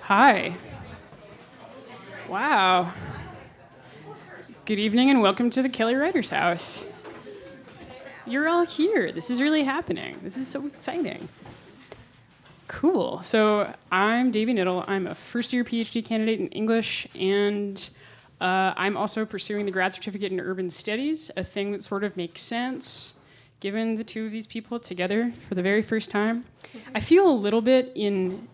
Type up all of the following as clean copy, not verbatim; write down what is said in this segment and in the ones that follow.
Hi. Wow. Good evening and welcome to the Kelly Writers House. You're all here. This is really happening. This is so exciting. Cool. So I'm Davy Knittle. I'm a first-year PhD candidate in English, and I'm also pursuing the grad certificate in urban studies, a thing that sort of makes sense given the two of these people together for the very first time. I feel a little bit in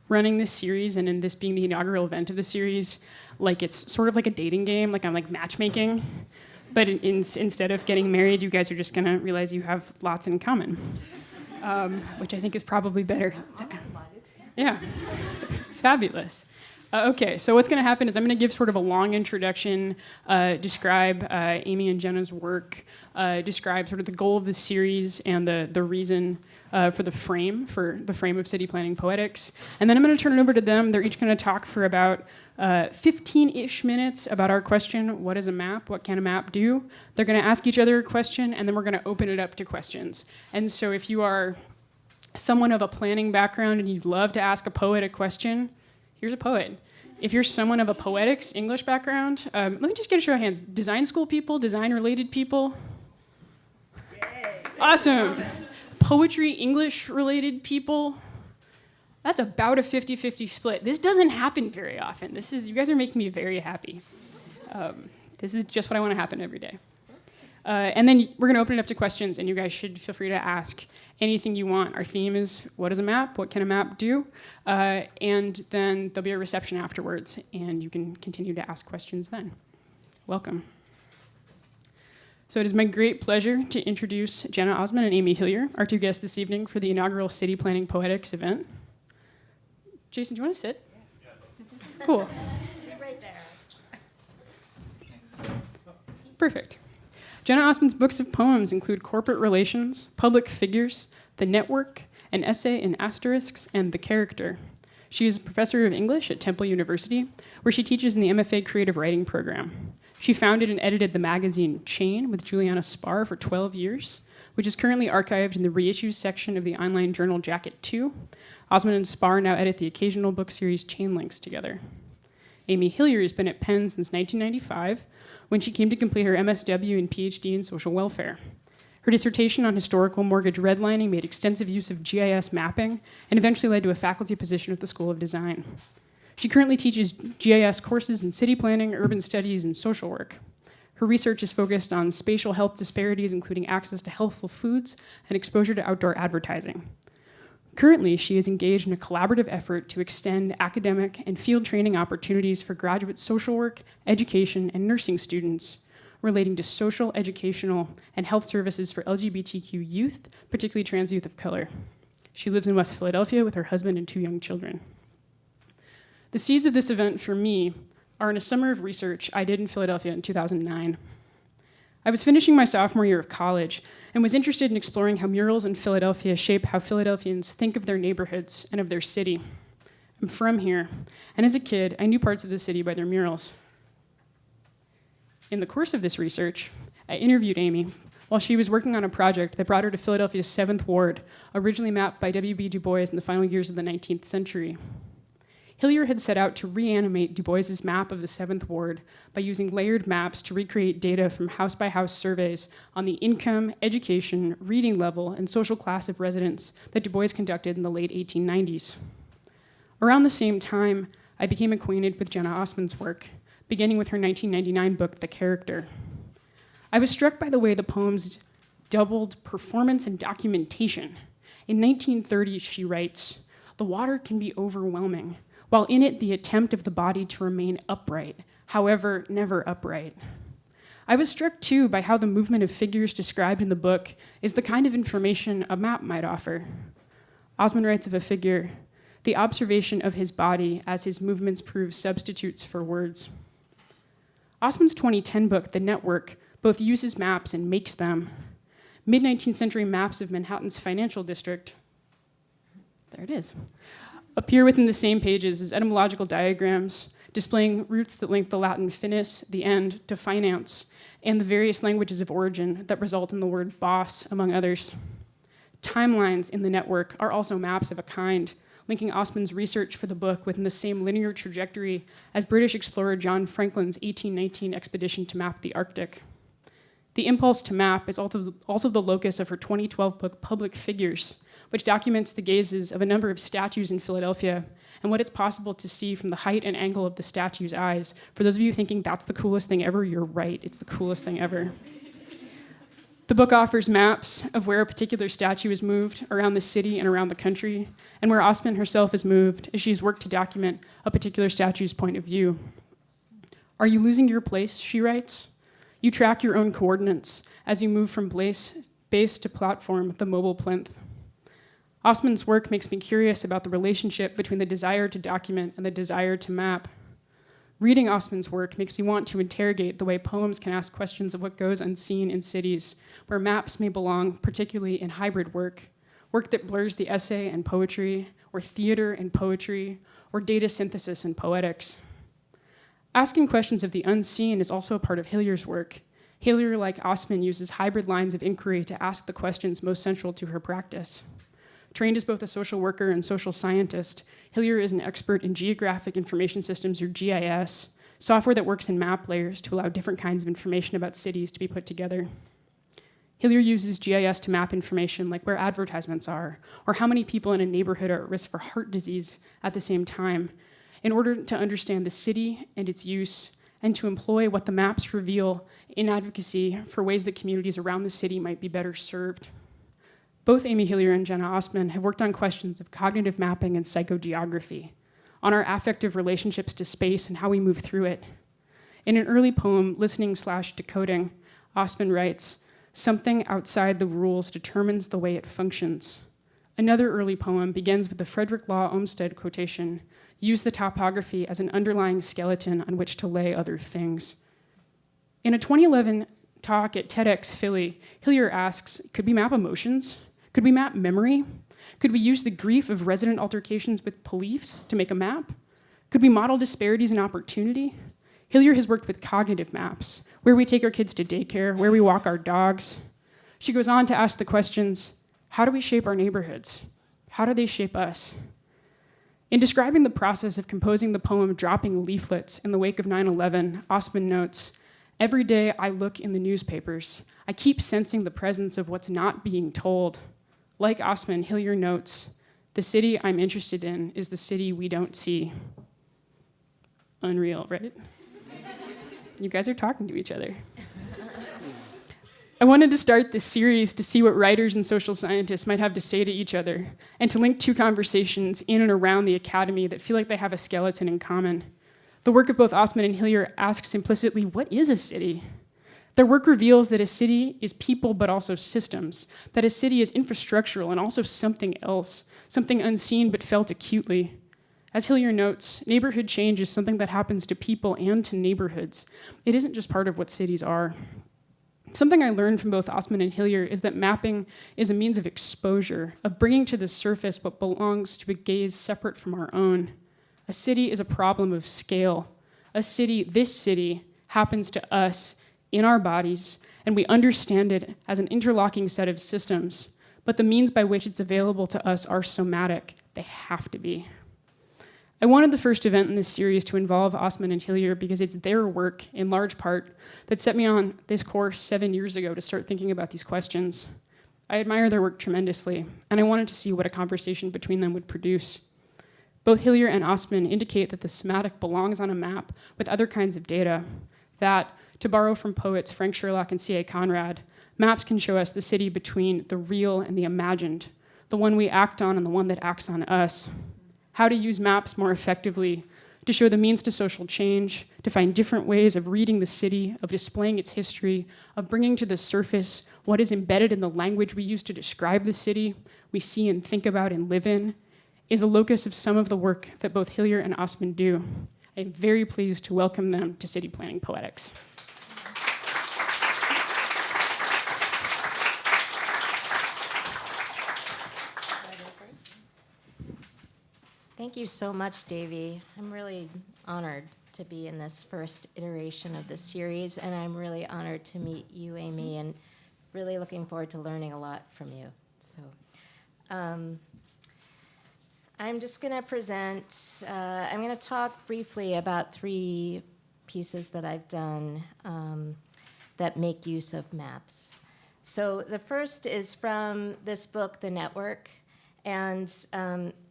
running this series and in this being the inaugural event of the series, like it's sort of like a dating game, like I'm like matchmaking, but instead of getting married, you guys are just gonna realize you have lots in common, which I think is probably better. Yeah, fabulous. Okay, so what's gonna happen is I'm gonna give sort of a long introduction, describe Amy and Jena's work, describe sort of the goal of the series and the reason for the frame of city planning poetics. And then I'm going to turn it over to them. They're each going to talk for about 15-ish minutes about our question, what is a map? What can a map do? They're going to ask each other a question, and then we're going to open it up to questions. And so if you are someone of a planning background and you'd love to ask a poet a question, here's a poet. If you're someone of a poetics English background, let me just get a show of hands. Design school people, design-related people? Yay. Awesome. Poetry English-related people? That's about a 50-50 split. This doesn't happen very often. You guys are making me very happy. This is just what I want to happen every day. And then we're going to open it up to questions, and you guys should feel free to ask anything you want. Our theme is, what is a map? What can a map do? And then there'll be a reception afterwards, and you can continue to ask questions then. Welcome. So it is my great pleasure to introduce Jena Osman and Amy Hillier, our two guests this evening for the inaugural City Planning Poetics event. Jason, do you want to sit? Yeah. Cool. Sit right there. Perfect. Jena Osman's books of poems include Corporate Relations, Public Figures, The Network, an essay in Asterisks, and The Character. She is a professor of English at Temple University, where she teaches in the MFA Creative Writing program. She founded and edited the magazine Chain with Juliana Spar for 12 years, which is currently archived in the reissues section of the online journal Jacket 2. Osman and Spar now edit the occasional book series Chain Links together. Amy Hillier has been at Penn since 1995, when she came to complete her MSW and PhD in social welfare. Her dissertation on historical mortgage redlining made extensive use of GIS mapping and eventually led to a faculty position at the School of Design. She currently teaches GIS courses in city planning, urban studies, and social work. Her research is focused on spatial health disparities, including access to healthful foods and exposure to outdoor advertising. Currently, she is engaged in a collaborative effort to extend academic and field training opportunities for graduate social work, education, and nursing students relating to social, educational, and health services for LGBTQ youth, particularly trans youth of color. She lives in West Philadelphia with her husband and 2 young children. The seeds of this event for me are in a summer of research I did in Philadelphia in 2009. I was finishing my sophomore year of college and was interested in exploring how murals in Philadelphia shape how Philadelphians think of their neighborhoods and of their city. I'm from here, and as a kid, I knew parts of the city by their murals. In the course of this research, I interviewed Amy while she was working on a project that brought her to Philadelphia's 7th Ward, originally mapped by W.B. Du Bois in the final years of the 19th century. Hillier had set out to reanimate Du Bois's map of the 7th Ward by using layered maps to recreate data from house-by-house surveys on the income, education, reading level, and social class of residents that Du Bois conducted in the late 1890s. Around the same time, I became acquainted with Jena Osman's work, beginning with her 1999 book, The Character. I was struck by the way the poems doubled performance and documentation. In 1930, she writes, "The water can be overwhelming, while in it the attempt of the body to remain upright, however, never upright." I was struck too by how the movement of figures described in the book is the kind of information a map might offer. Osman writes of a figure, "The observation of his body as his movements prove substitutes for words." Osman's 2010 book, The Network, both uses maps and makes them. Mid-19th century maps of Manhattan's financial district, there it is, appear within the same pages as etymological diagrams displaying roots that link the Latin finis, the end, to finance, and the various languages of origin that result in the word boss, among others. Timelines in the network are also maps of a kind, linking Osman's research for the book within the same linear trajectory as British explorer John Franklin's 1819 expedition to map the Arctic. The impulse to map is also the locus of her 2012 book, Public Figures, which documents the gazes of a number of statues in Philadelphia and what it's possible to see from the height and angle of the statue's eyes. For those of you thinking that's the coolest thing ever, you're right, it's the coolest thing ever. The book offers maps of where a particular statue is moved around the city and around the country, and where Osman herself is moved as she's worked to document a particular statue's point of view. Are you losing your place, she writes? You track your own coordinates as you move from base to platform, the mobile plinth. Osman's work makes me curious about the relationship between the desire to document and the desire to map. Reading Osman's work makes me want to interrogate the way poems can ask questions of what goes unseen in cities, where maps may belong, particularly in hybrid work that blurs the essay and poetry, or theater and poetry, or data synthesis and poetics. Asking questions of the unseen is also a part of Hillier's work. Hillier, like Osman, uses hybrid lines of inquiry to ask the questions most central to her practice. Trained as both a social worker and social scientist, Hillier is an expert in geographic information systems, or GIS, software that works in map layers to allow different kinds of information about cities to be put together. Hillier uses GIS to map information like where advertisements are, or how many people in a neighborhood are at risk for heart disease at the same time, in order to understand the city and its use, and to employ what the maps reveal in advocacy for ways that communities around the city might be better served. Both Amy Hillier and Jena Osman have worked on questions of cognitive mapping and psychogeography, on our affective relationships to space and how we move through it. In an early poem, Listening/Decoding, Osman writes, "Something outside the rules determines the way it functions." Another early poem begins with the Frederick Law Olmsted quotation, "Use the topography as an underlying skeleton on which to lay other things." In a 2011 talk at TEDx Philly, Hillier asks, could we map emotions? Could we map memory? Could we use the grief of resident altercations with police to make a map? Could we model disparities in opportunity? Hillier has worked with cognitive maps, where we take our kids to daycare, where we walk our dogs. She goes on to ask the questions, how do we shape our neighborhoods? How do they shape us? In describing the process of composing the poem Dropping Leaflets in the wake of 9/11, Osman notes, every day I look in the newspapers, I keep sensing the presence of what's not being told. Like Osman, Hillier notes, the city I'm interested in is the city we don't see. Unreal, right? You guys are talking to each other. I wanted to start this series to see what writers and social scientists might have to say to each other, and to link two conversations in and around the academy that feel like they have a skeleton in common. The work of both Osman and Hillier asks implicitly, what is a city? Their work reveals that a city is people but also systems, that a city is infrastructural and also something else, something unseen but felt acutely. As Hillier notes, neighborhood change is something that happens to people and to neighborhoods. It isn't just part of what cities are. Something I learned from both Osman and Hillier is that mapping is a means of exposure, of bringing to the surface what belongs to a gaze separate from our own. A city is a problem of scale. A city, this city, happens to us in our bodies, and we understand it as an interlocking set of systems, but the means by which it's available to us are somatic. They have to be. I wanted the first event in this series to involve Osman and Hillier because it's their work, in large part, that set me on this course 7 years ago to start thinking about these questions. I admire their work tremendously, and I wanted to see what a conversation between them would produce. Both Hillier and Osman indicate that the somatic belongs on a map with other kinds of data, that, to borrow from poets Frank Sherlock and C.A. Conrad, maps can show us the city between the real and the imagined, the one we act on and the one that acts on us. How to use maps more effectively to show the means to social change, to find different ways of reading the city, of displaying its history, of bringing to the surface what is embedded in the language we use to describe the city we see and think about and live in, is a locus of some of the work that both Hillier and Osman do. I am very pleased to welcome them to City Planning Poetics. Thank you so much, Davy. I'm really honored to be in this first iteration of this series, and I'm really honored to meet you, Amy, and really looking forward to learning a lot from you. So, I'm just going to present, I'm going to talk briefly about 3 pieces that I've done that make use of maps. So the first is from this book, The Network. And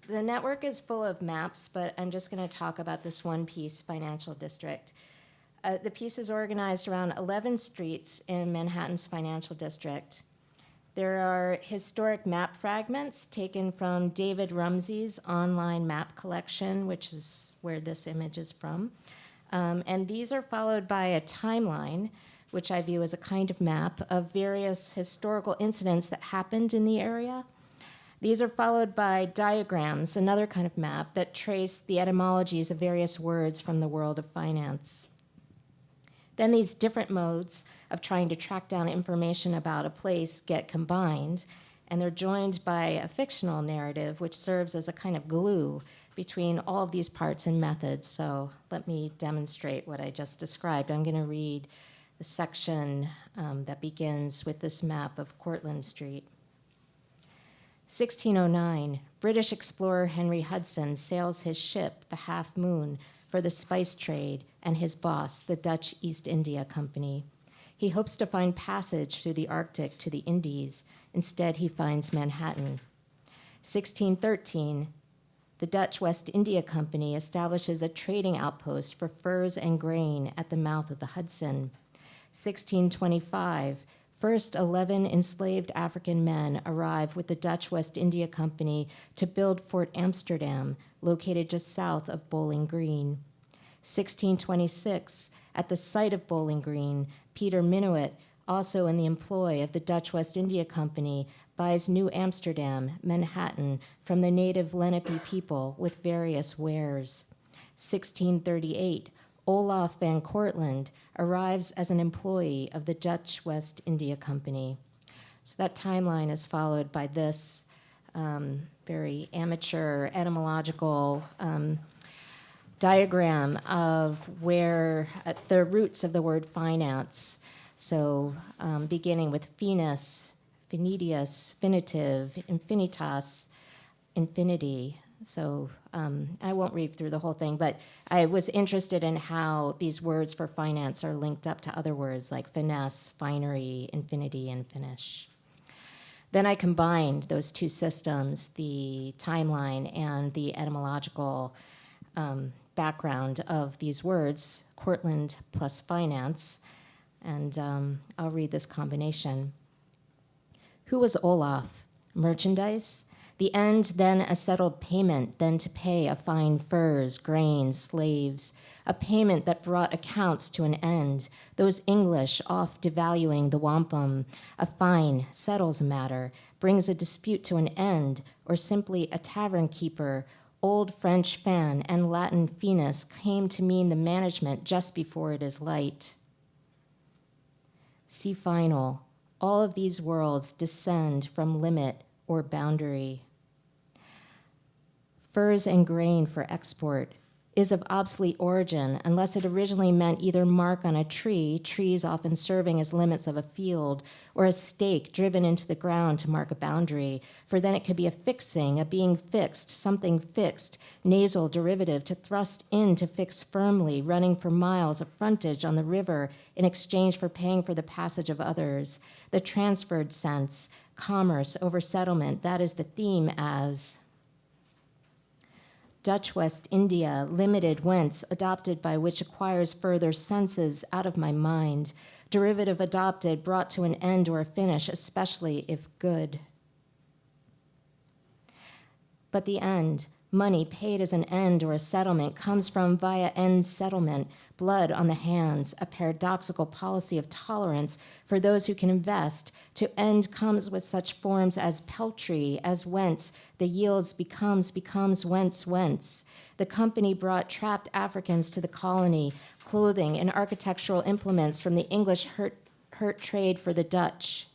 the network is full of maps, but I'm just going to talk about this one piece, Financial District. The piece is organized around 11 streets in Manhattan's Financial District. There are historic map fragments taken from David Rumsey's online map collection, which is where this image is from. And these are followed by a timeline, which I view as a kind of map of various historical incidents that happened in the area. These are followed by diagrams, another kind of map that trace the etymologies of various words from the world of finance. Then these different modes of trying to track down information about a place get combined, and they're joined by a fictional narrative which serves as a kind of glue between all of these parts and methods. So let me demonstrate what I just described. I'm going to read the section that begins with this map of Cortlandt Street. 1609, British explorer Henry Hudson sails his ship, the Half Moon, for the spice trade and his boss, the Dutch East India Company. He hopes to find passage through the Arctic to the Indies. Instead, he finds Manhattan. 1613, the Dutch West India Company establishes a trading outpost for furs and grain at the mouth of the Hudson. 1625, first 11 enslaved African men arrive with the Dutch West India Company to build Fort Amsterdam, located just south of Bowling Green. 1626, at the site of Bowling Green, Peter Minuit, also in the employ of the Dutch West India Company, buys New Amsterdam, Manhattan, from the native Lenape people with various wares. 1638, Olaf van Cortlandt arrives as an employee of the Dutch West India Company. So that timeline is followed by this very amateur etymological diagram of where the roots of the word finance. So beginning with finis, finitius, finitive, infinitas, infinity. So I won't read through the whole thing, but I was interested in how these words for finance are linked up to other words like finesse, finery, infinity, and finish. Then I combined those 2 systems, the timeline and the etymological background of these words, Cortlandt plus finance, and I'll read this combination. Who was Olaf? Merchandise? The end, then a settled payment, then to pay a fine furs, grain, slaves, a payment that brought accounts to an end, those English off devaluing the wampum, a fine settles a matter, brings a dispute to an end, or simply a tavern keeper, old French fan and Latin finis came to mean the management just before it is light. See final, all of these worlds descend from limit or boundary. Furs and grain for export is of obsolete origin unless it originally meant either mark on a tree, trees often serving as limits of a field, or a stake driven into the ground to mark a boundary, for then it could be a fixing, a being fixed, something fixed, nasal derivative to thrust in to fix firmly, running for miles of frontage on the river in exchange for paying for the passage of others. The transferred sense, commerce over settlement, that is the theme as Dutch West India, limited whence, adopted by which acquires further senses out of my mind, derivative adopted, brought to an end or a finish, especially if good. But the end, money paid as an end or a settlement, comes from via end settlement, blood on the hands, a paradoxical policy of tolerance for those who can invest. To end comes with such forms as peltry, as whence, the yields becomes whence. The company brought trapped Africans to the colony, clothing and architectural implements from the English hurt trade for the Dutch.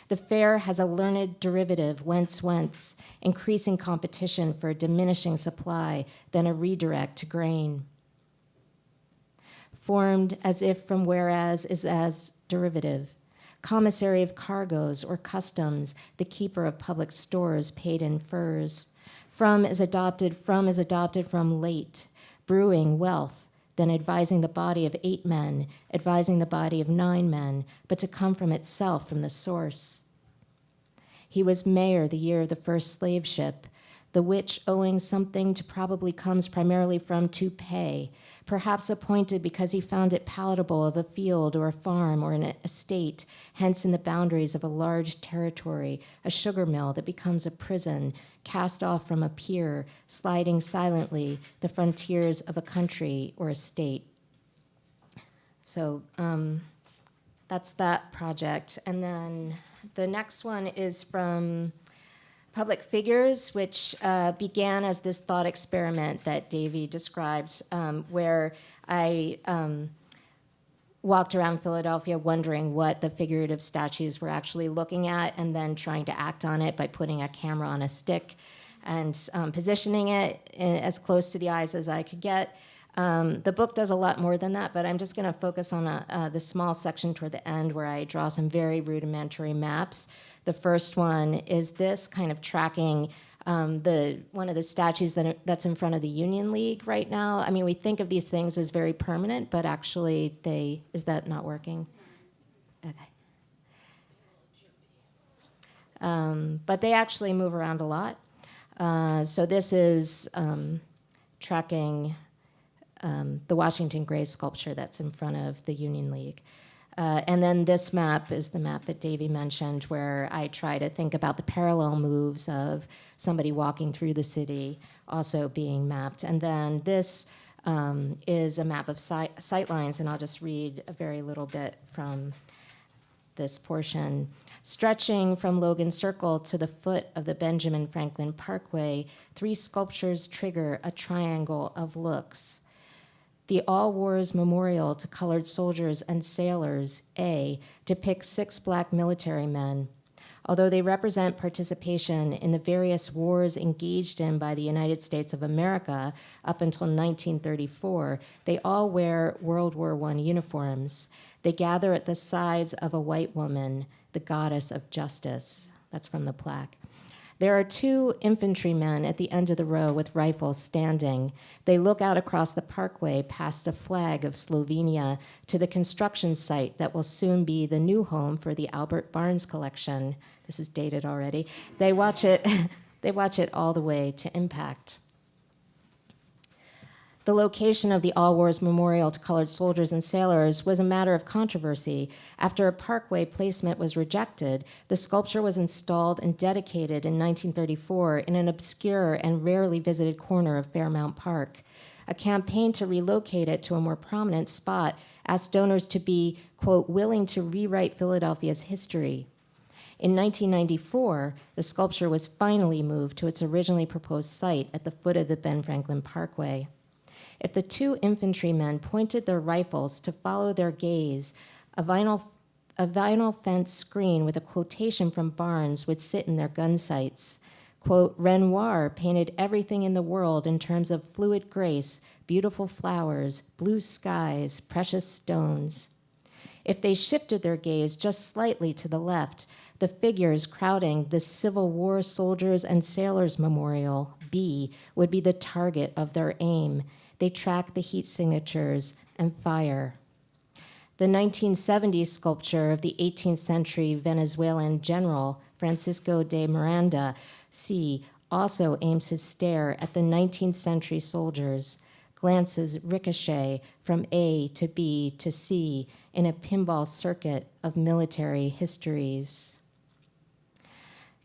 The fair has a learned derivative, whence, increasing competition for a diminishing supply, then a redirect to grain. Formed as if from whereas is as derivative. Commissary of cargoes or customs, the keeper of public stores paid in furs. From is adopted from late, brewing wealth, then advising the body of 8 men, advising the body of 9 men, but to come from itself, from the source. He was mayor the year of the first slave ship, the which, owing something to probably comes primarily from to pay, perhaps appointed because he found it palatable of a field or a farm or an estate, hence in the boundaries of a large territory, a sugar mill that becomes a prison, cast off from a pier, sliding silently the frontiers of a country or a state. So that's that project. And then the next one is from Public Figures, which began as this thought experiment that Davy described, where I walked around Philadelphia wondering what the figurative statues were actually looking at, and then trying to act on it by putting a camera on a stick and positioning it as close to the eyes as I could get. The book does a lot more than that, but I'm just going to focus on the small section toward the end where I draw some very rudimentary maps. The first one is this, kind of tracking one of the statues that's in front of the Union League right now. I mean, we think of these things as very permanent, but actually is that not working? Okay. But they actually move around a lot. So this is tracking the Washington Gray sculpture that's in front of the Union League. And then this map is the map that Davy mentioned, where I try to think about the parallel moves of somebody walking through the city also being mapped. And then this is a map of sight lines, and I'll just read a very little bit from this portion. Stretching from Logan Circle to the foot of the Benjamin Franklin Parkway, 3 sculptures trigger a triangle of looks. The All Wars Memorial to Colored Soldiers and Sailors, A, depicts 6 Black military men. Although they represent participation in the various wars engaged in by the United States of America up until 1934, they all wear World War I uniforms. They gather at the sides of a white woman, the goddess of justice. That's from the plaque. There are 2 infantrymen at the end of the row with rifles standing. They look out across the parkway past a flag of Slovenia to the construction site that will soon be the new home for the Albert Barnes collection. This is dated already. They watch it all the way to impact. The location of the All Wars Memorial to Colored Soldiers and Sailors was a matter of controversy. After a parkway placement was rejected, the sculpture was installed and dedicated in 1934 in an obscure and rarely visited corner of Fairmount Park. A campaign to relocate it to a more prominent spot asked donors to be, quote, willing to rewrite Philadelphia's history. In 1994, the sculpture was finally moved to its originally proposed site at the foot of the Ben Franklin Parkway. If the 2 infantrymen pointed their rifles to follow their gaze, a vinyl fence screen with a quotation from Barnes would sit in their gun sights. Quote, Renoir painted everything in the world in terms of fluid grace, beautiful flowers, blue skies, precious stones. If they shifted their gaze just slightly to the left, the figures crowding the Civil War Soldiers and Sailors Memorial, B, would be the target of their aim. They track the heat signatures and fire. The 1970s sculpture of the 18th century Venezuelan general Francisco de Miranda, C, also aims his stare at the 19th century soldiers, glances ricochet from A to B to C in a pinball circuit of military histories.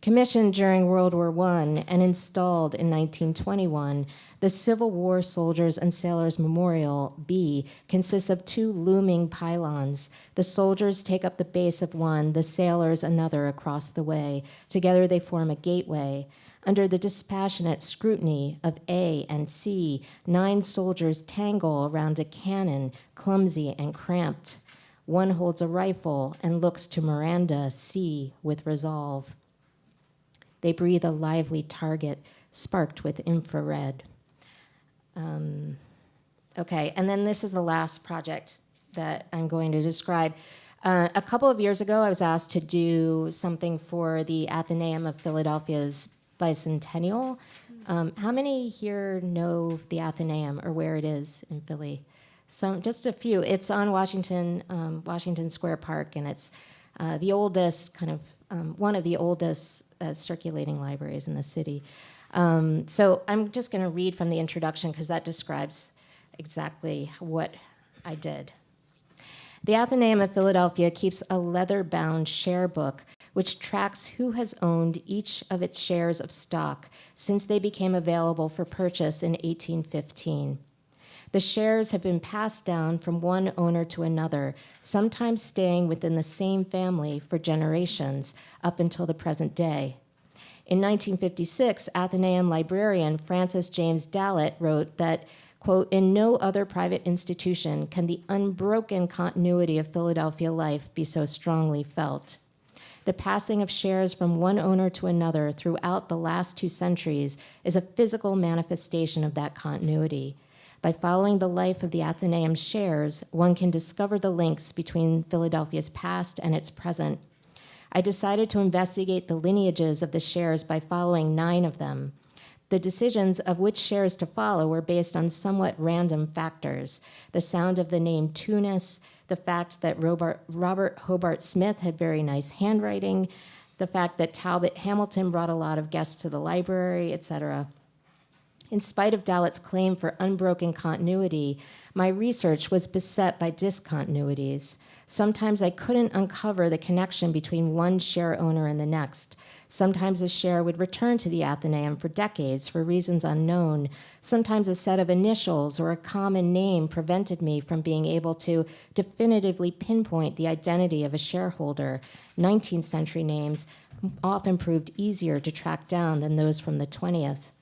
Commissioned during World War I and installed in 1921, the Civil War Soldiers and Sailors Memorial, B, consists of 2 looming pylons. The soldiers take up the base of one, the sailors another across the way. Together they form a gateway. Under the dispassionate scrutiny of A and C, 9 soldiers tangle around a cannon, clumsy and cramped. One holds a rifle and looks to Miranda, C, with resolve. They breathe a lively target, sparked with infrared. Okay, and then this is the last project that I'm going to describe. A couple of years ago, I was asked to do something for the Athenaeum of Philadelphia's bicentennial How many here know the Athenaeum or where it is in Philly? Just a few. It's on Washington Square Park, and it's the oldest one of the oldest circulating libraries in the city. So I'm just going to read from the introduction because that describes exactly what I did. The Athenaeum of Philadelphia keeps a leather-bound share book which tracks who has owned each of its shares of stock since they became available for purchase in 1815. The shares have been passed down from one owner to another, sometimes staying within the same family for generations up until the present day. In 1956, Athenaeum librarian Francis James Dallett wrote that, quote, "In no other private institution can the unbroken continuity of Philadelphia life be so strongly felt. The passing of shares from one owner to another throughout the last 2 centuries is a physical manifestation of that continuity. By following the life of the Athenaeum shares, one can discover the links between Philadelphia's past and its present. I decided to investigate the lineages of the shares by following 9 of them. The decisions of which shares to follow were based on somewhat random factors: the sound of the name Tunis, the fact that Robert Hobart Smith had very nice handwriting, the fact that Talbot Hamilton brought a lot of guests to the library, etc. In spite of Dallett's claim for unbroken continuity, my research was beset by discontinuities. Sometimes I couldn't uncover the connection between one share owner and the next. Sometimes a share would return to the Athenaeum for decades for reasons unknown. Sometimes a set of initials or a common name prevented me from being able to definitively pinpoint the identity of a shareholder. 19th century names often proved easier to track down than those from the 20th.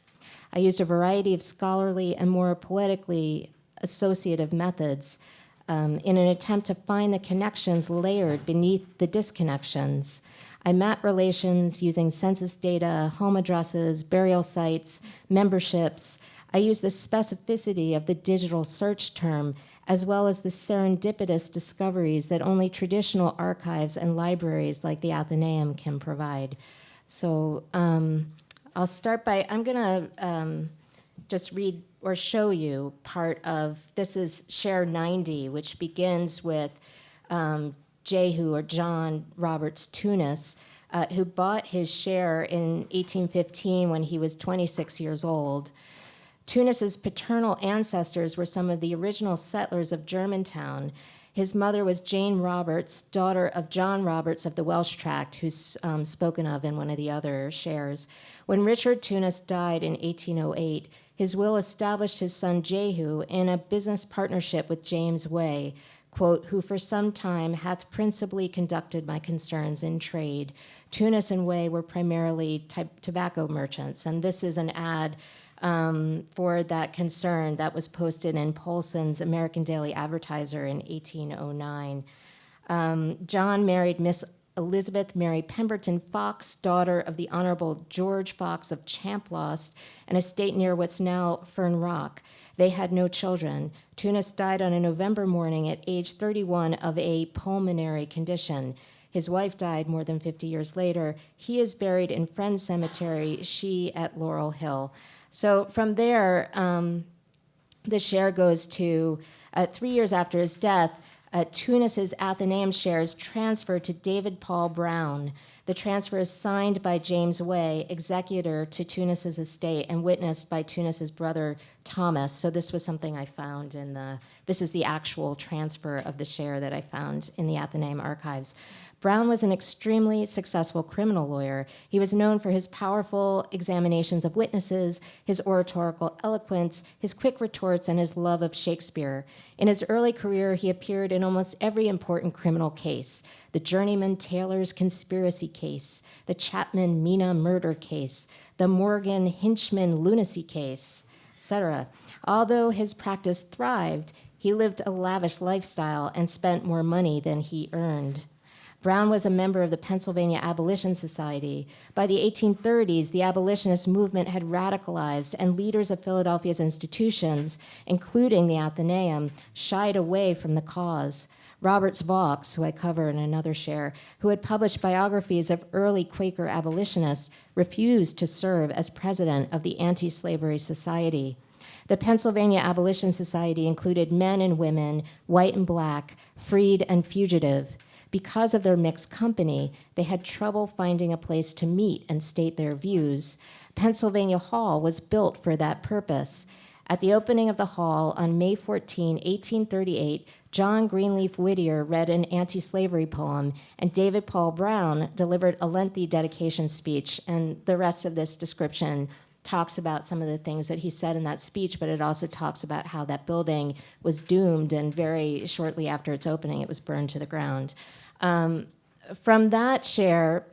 I used a variety of scholarly and more poetically associative methods in an attempt to find the connections layered beneath the disconnections. I map relations using census data, home addresses, burial sites, memberships. I use the specificity of the digital search term, as well as the serendipitous discoveries that only traditional archives and libraries like the Athenaeum can provide. So I'll start by, I'm going to just read or show you part of, this is share 90, which begins with Jehu or John Roberts Tunis, who bought his share in 1815 when he was 26 years old. Tunis's paternal ancestors were some of the original settlers of Germantown. His mother was Jane Roberts, daughter of John Roberts of the Welsh Tract, who's spoken of in one of the other shares. When Richard Tunis died in 1808, his will established his son Jehu in a business partnership with James Way, quote, "who for some time hath principally conducted my concerns in trade." Tunis and Way were primarily tobacco merchants, and this is an ad for that concern that was posted in Polson's American Daily Advertiser in 1809. John married Miss Elizabeth Mary Pemberton Fox, daughter of the Honorable George Fox of Champlost, an estate near what's now Fern Rock. They had no children. Tunis died on a November morning at age 31 of a pulmonary condition. His wife died more than 50 years later. He is buried in Friends Cemetery, she at Laurel Hill. So from there, the share goes to 3 years after his death, Tunis's Athenaeum shares transferred to David Paul Brown. The transfer is signed by James Way, executor to Tunis's estate, and witnessed by Tunis's brother Thomas. So this was something I found this is the actual transfer of the share that I found in the Athenaeum archives. Brown was an extremely successful criminal lawyer. He was known for his powerful examinations of witnesses, his oratorical eloquence, his quick retorts, and his love of Shakespeare. In his early career, he appeared in almost every important criminal case: the Journeyman Taylor's conspiracy case, the Chapman Mina murder case, the Morgan Hinchman lunacy case, etc. Although his practice thrived, he lived a lavish lifestyle and spent more money than he earned. Brown was a member of the Pennsylvania Abolition Society. By the 1830s, the abolitionist movement had radicalized, and leaders of Philadelphia's institutions, including the Athenaeum, shied away from the cause. Roberts Vaux, who I cover in another share, who had published biographies of early Quaker abolitionists, refused to serve as president of the Anti-Slavery Society. The Pennsylvania Abolition Society included men and women, white and black, freed and fugitive. Because of their mixed company, they had trouble finding a place to meet and state their views. Pennsylvania Hall was built for that purpose. At the opening of the hall on May 14, 1838, John Greenleaf Whittier read an anti-slavery poem, and David Paul Brown delivered a lengthy dedication speech. And the rest of this description talks about some of the things that he said in that speech, but it also talks about how that building was doomed, and very shortly after its opening, it was burned to the ground. From that share,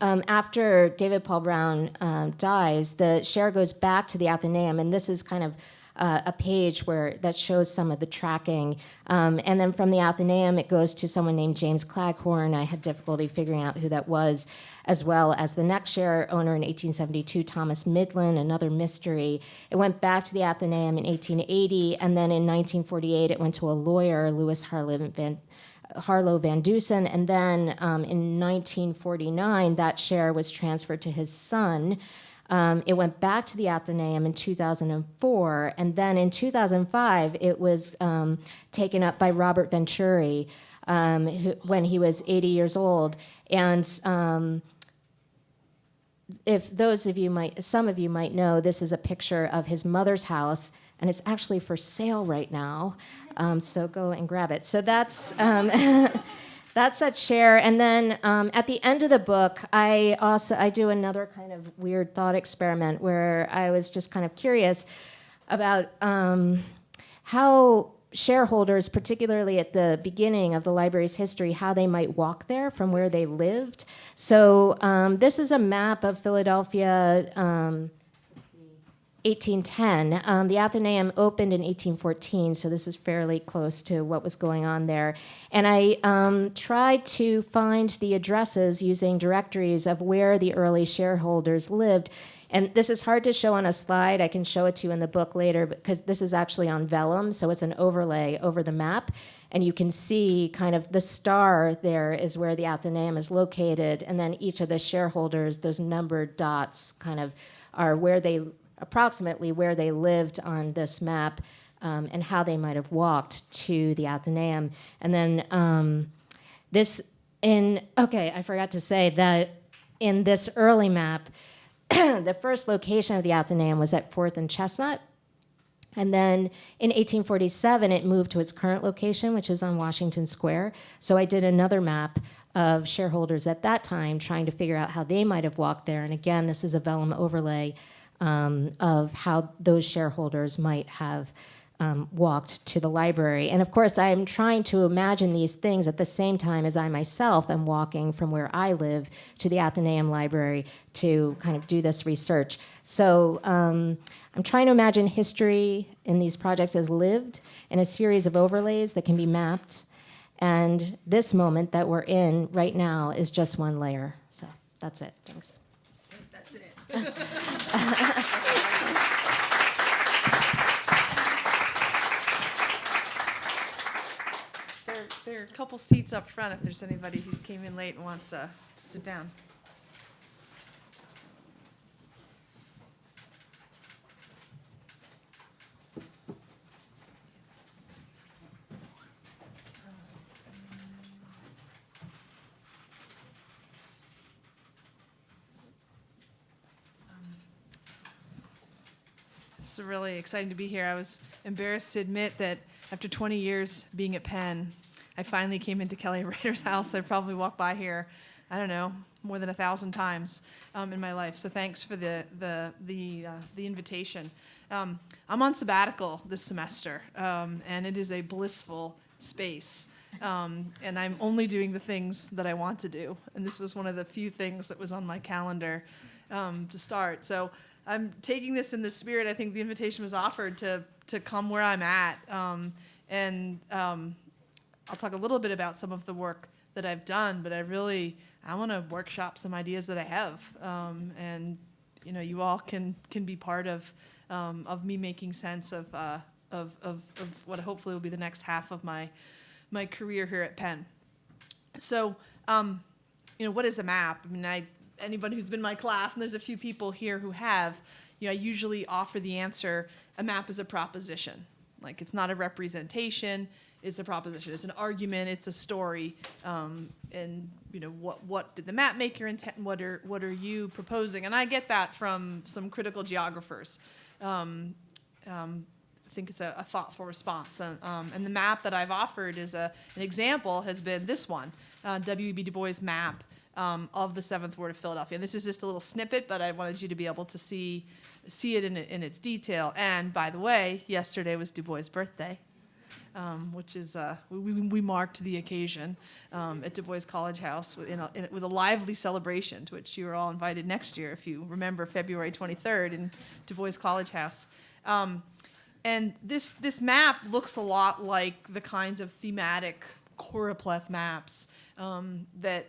after David Paul Brown dies, the share goes back to the Athenaeum, and this is kind of a page that shows some of the tracking. And then from the Athenaeum, it goes to someone named James Claghorn. I had difficulty figuring out who that was, as well as the next share owner in 1872, Thomas Midland, another mystery. It went back to the Athenaeum in 1880, and then in 1948, it went to a lawyer, Louis Harlow Van Dusen, and then in 1949, that share was transferred to his son. It went back to the Athenaeum in 2004, and then in 2005, it was taken up by Robert Venturi when he was 80 years old. And if some of you might know, this is a picture of his mother's house, and it's actually for sale right now. So go and grab it. So that's that's that share. And then at the end of the book, I do another kind of weird thought experiment where I was just kind of curious about how shareholders, particularly at the beginning of the library's history, how they might walk there from where they lived. So this is a map of Philadelphia, 1810. The Athenaeum opened in 1814, so this is fairly close to what was going on there. And I tried to find the addresses using directories of where the early shareholders lived. And this is hard to show on a slide. I can show it to you in the book later, because this is actually on vellum, so it's an overlay over the map. And you can see kind of the star there is where the Athenaeum is located, and then each of the shareholders, those numbered dots kind of are approximately where they lived on this map, and how they might have walked to the Athenaeum. And then I forgot to say that in this early map, the first location of the Athenaeum was at 4th and Chestnut. And then in 1847, it moved to its current location, which is on Washington Square. So I did another map of shareholders at that time, trying to figure out how they might have walked there. And again, this is a vellum overlay of how those shareholders might have walked to the library. And of course, I'm trying to imagine these things at the same time as I myself am walking from where I live to the Athenaeum Library to kind of do this research. So I'm trying to imagine history in these projects as lived in a series of overlays that can be mapped. And this moment that we're in right now is just one layer. So that's it. Thanks. That's it. There are a couple seats up front if there's anybody who came in late and wants to sit down. It's really exciting to be here. I was embarrassed to admit that after 20 years being at Penn, I finally came into Kelly Rader's house. I probably walked by here, I don't know, more than 1,000 times in my life. So thanks for the invitation. I'm on sabbatical this semester, and it is a blissful space. And I'm only doing the things that I want to do. And this was one of the few things that was on my calendar to start. So I'm taking this in the spirit. I think the invitation was offered to come where I'm at. I'll talk a little bit about some of the work that I've done, but I want to workshop some ideas that I have. And you all can be part of me making sense of what hopefully will be the next half of my my career here at Penn. So, what is a map? I mean, anybody who's been in my class, and there's a few people here who have, I usually offer the answer, a map is a proposition. Like, it's not a representation, it's a proposition. It's an argument, it's a story. And, what did the map make your intent? What are you proposing? And I get that from some critical geographers. I think it's a thoughtful response. And the map that I've offered is an example has been this one, W.E.B. Du Bois Map of the 7th Ward of Philadelphia. And this is just a little snippet, but I wanted you to be able to see it in its detail. And by the way, yesterday was Du Bois' birthday, which is, we marked the occasion at Du Bois College House with a lively celebration to which you are all invited next year, if you remember February 23rd in Du Bois College House. And this map looks a lot like the kinds of thematic choropleth maps that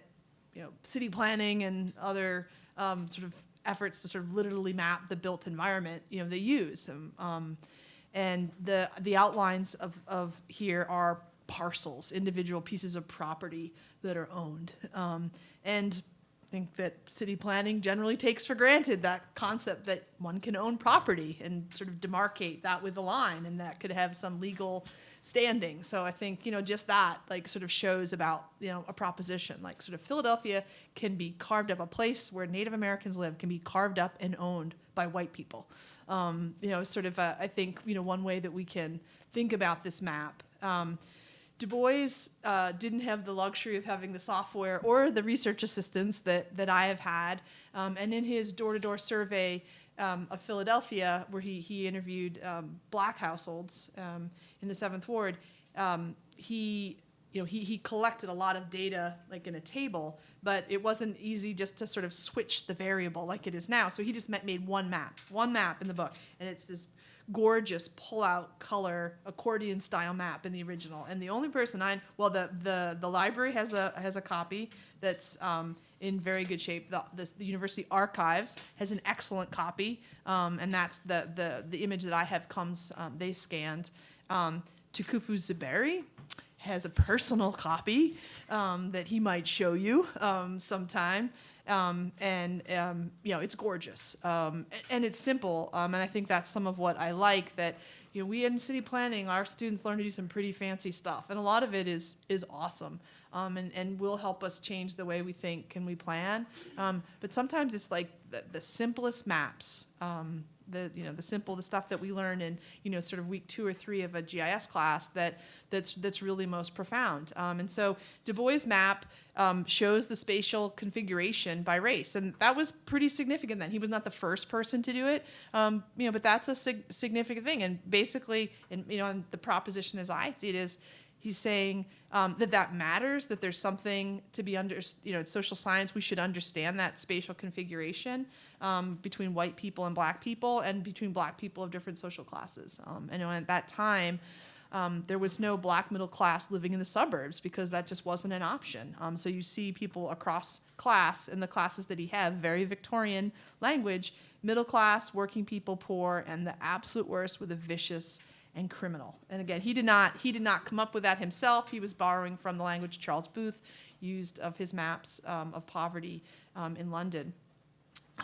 city planning and other sort of efforts to sort of literally map the built environment they use. And the outlines of here are parcels, individual pieces of property that are owned. And I think that city planning generally takes for granted that concept that one can own property and sort of demarcate that with a line, and that could have some legal standing. So I think, just that like sort of shows about, a proposition, like sort of Philadelphia can be carved up, a place where Native Americans live can be carved up and owned by white people. Sort of, I think, one way that we can think about this map. Du Bois didn't have the luxury of having the software or the research assistance that I have had. And in his door-to-door survey of Philadelphia, where he interviewed black households in the 7th Ward, he collected a lot of data like in a table, but it wasn't easy just to sort of switch the variable like it is now. So he just made one map in the book, and it's this gorgeous pull-out color accordion style map in the original. And the only person the library has a copy that's in very good shape. The university archives has an excellent copy, and that's the image that I have comes they scanned. Tukufu Zuberi has a personal copy that he might show you sometime. It's gorgeous, and it's simple, and I think that's some of what I like, that we in city planning, our students learn to do some pretty fancy stuff, and a lot of it is awesome, and will help us change the way we think and we plan, but sometimes it's like the simplest maps, the stuff that we learn in sort of week 2 or 3 of a GIS class that's really most profound. And so Du Bois' map shows the spatial configuration by race, and that was pretty significant then. He was not the first person to do it, but that's a significant thing. And basically, and the proposition as I see it is, he's saying that matters, that there's something to be it's social science, we should understand that spatial configuration between white people and black people, and between black people of different social classes. And at that time, there was no black middle class living in the suburbs because that just wasn't an option. So you see people across class in the classes that he had, very Victorian language, middle class, working people, poor, and the absolute worst were the vicious and criminal. And again, he did not come up with that himself. He was borrowing from the language Charles Booth used of his maps of poverty in London.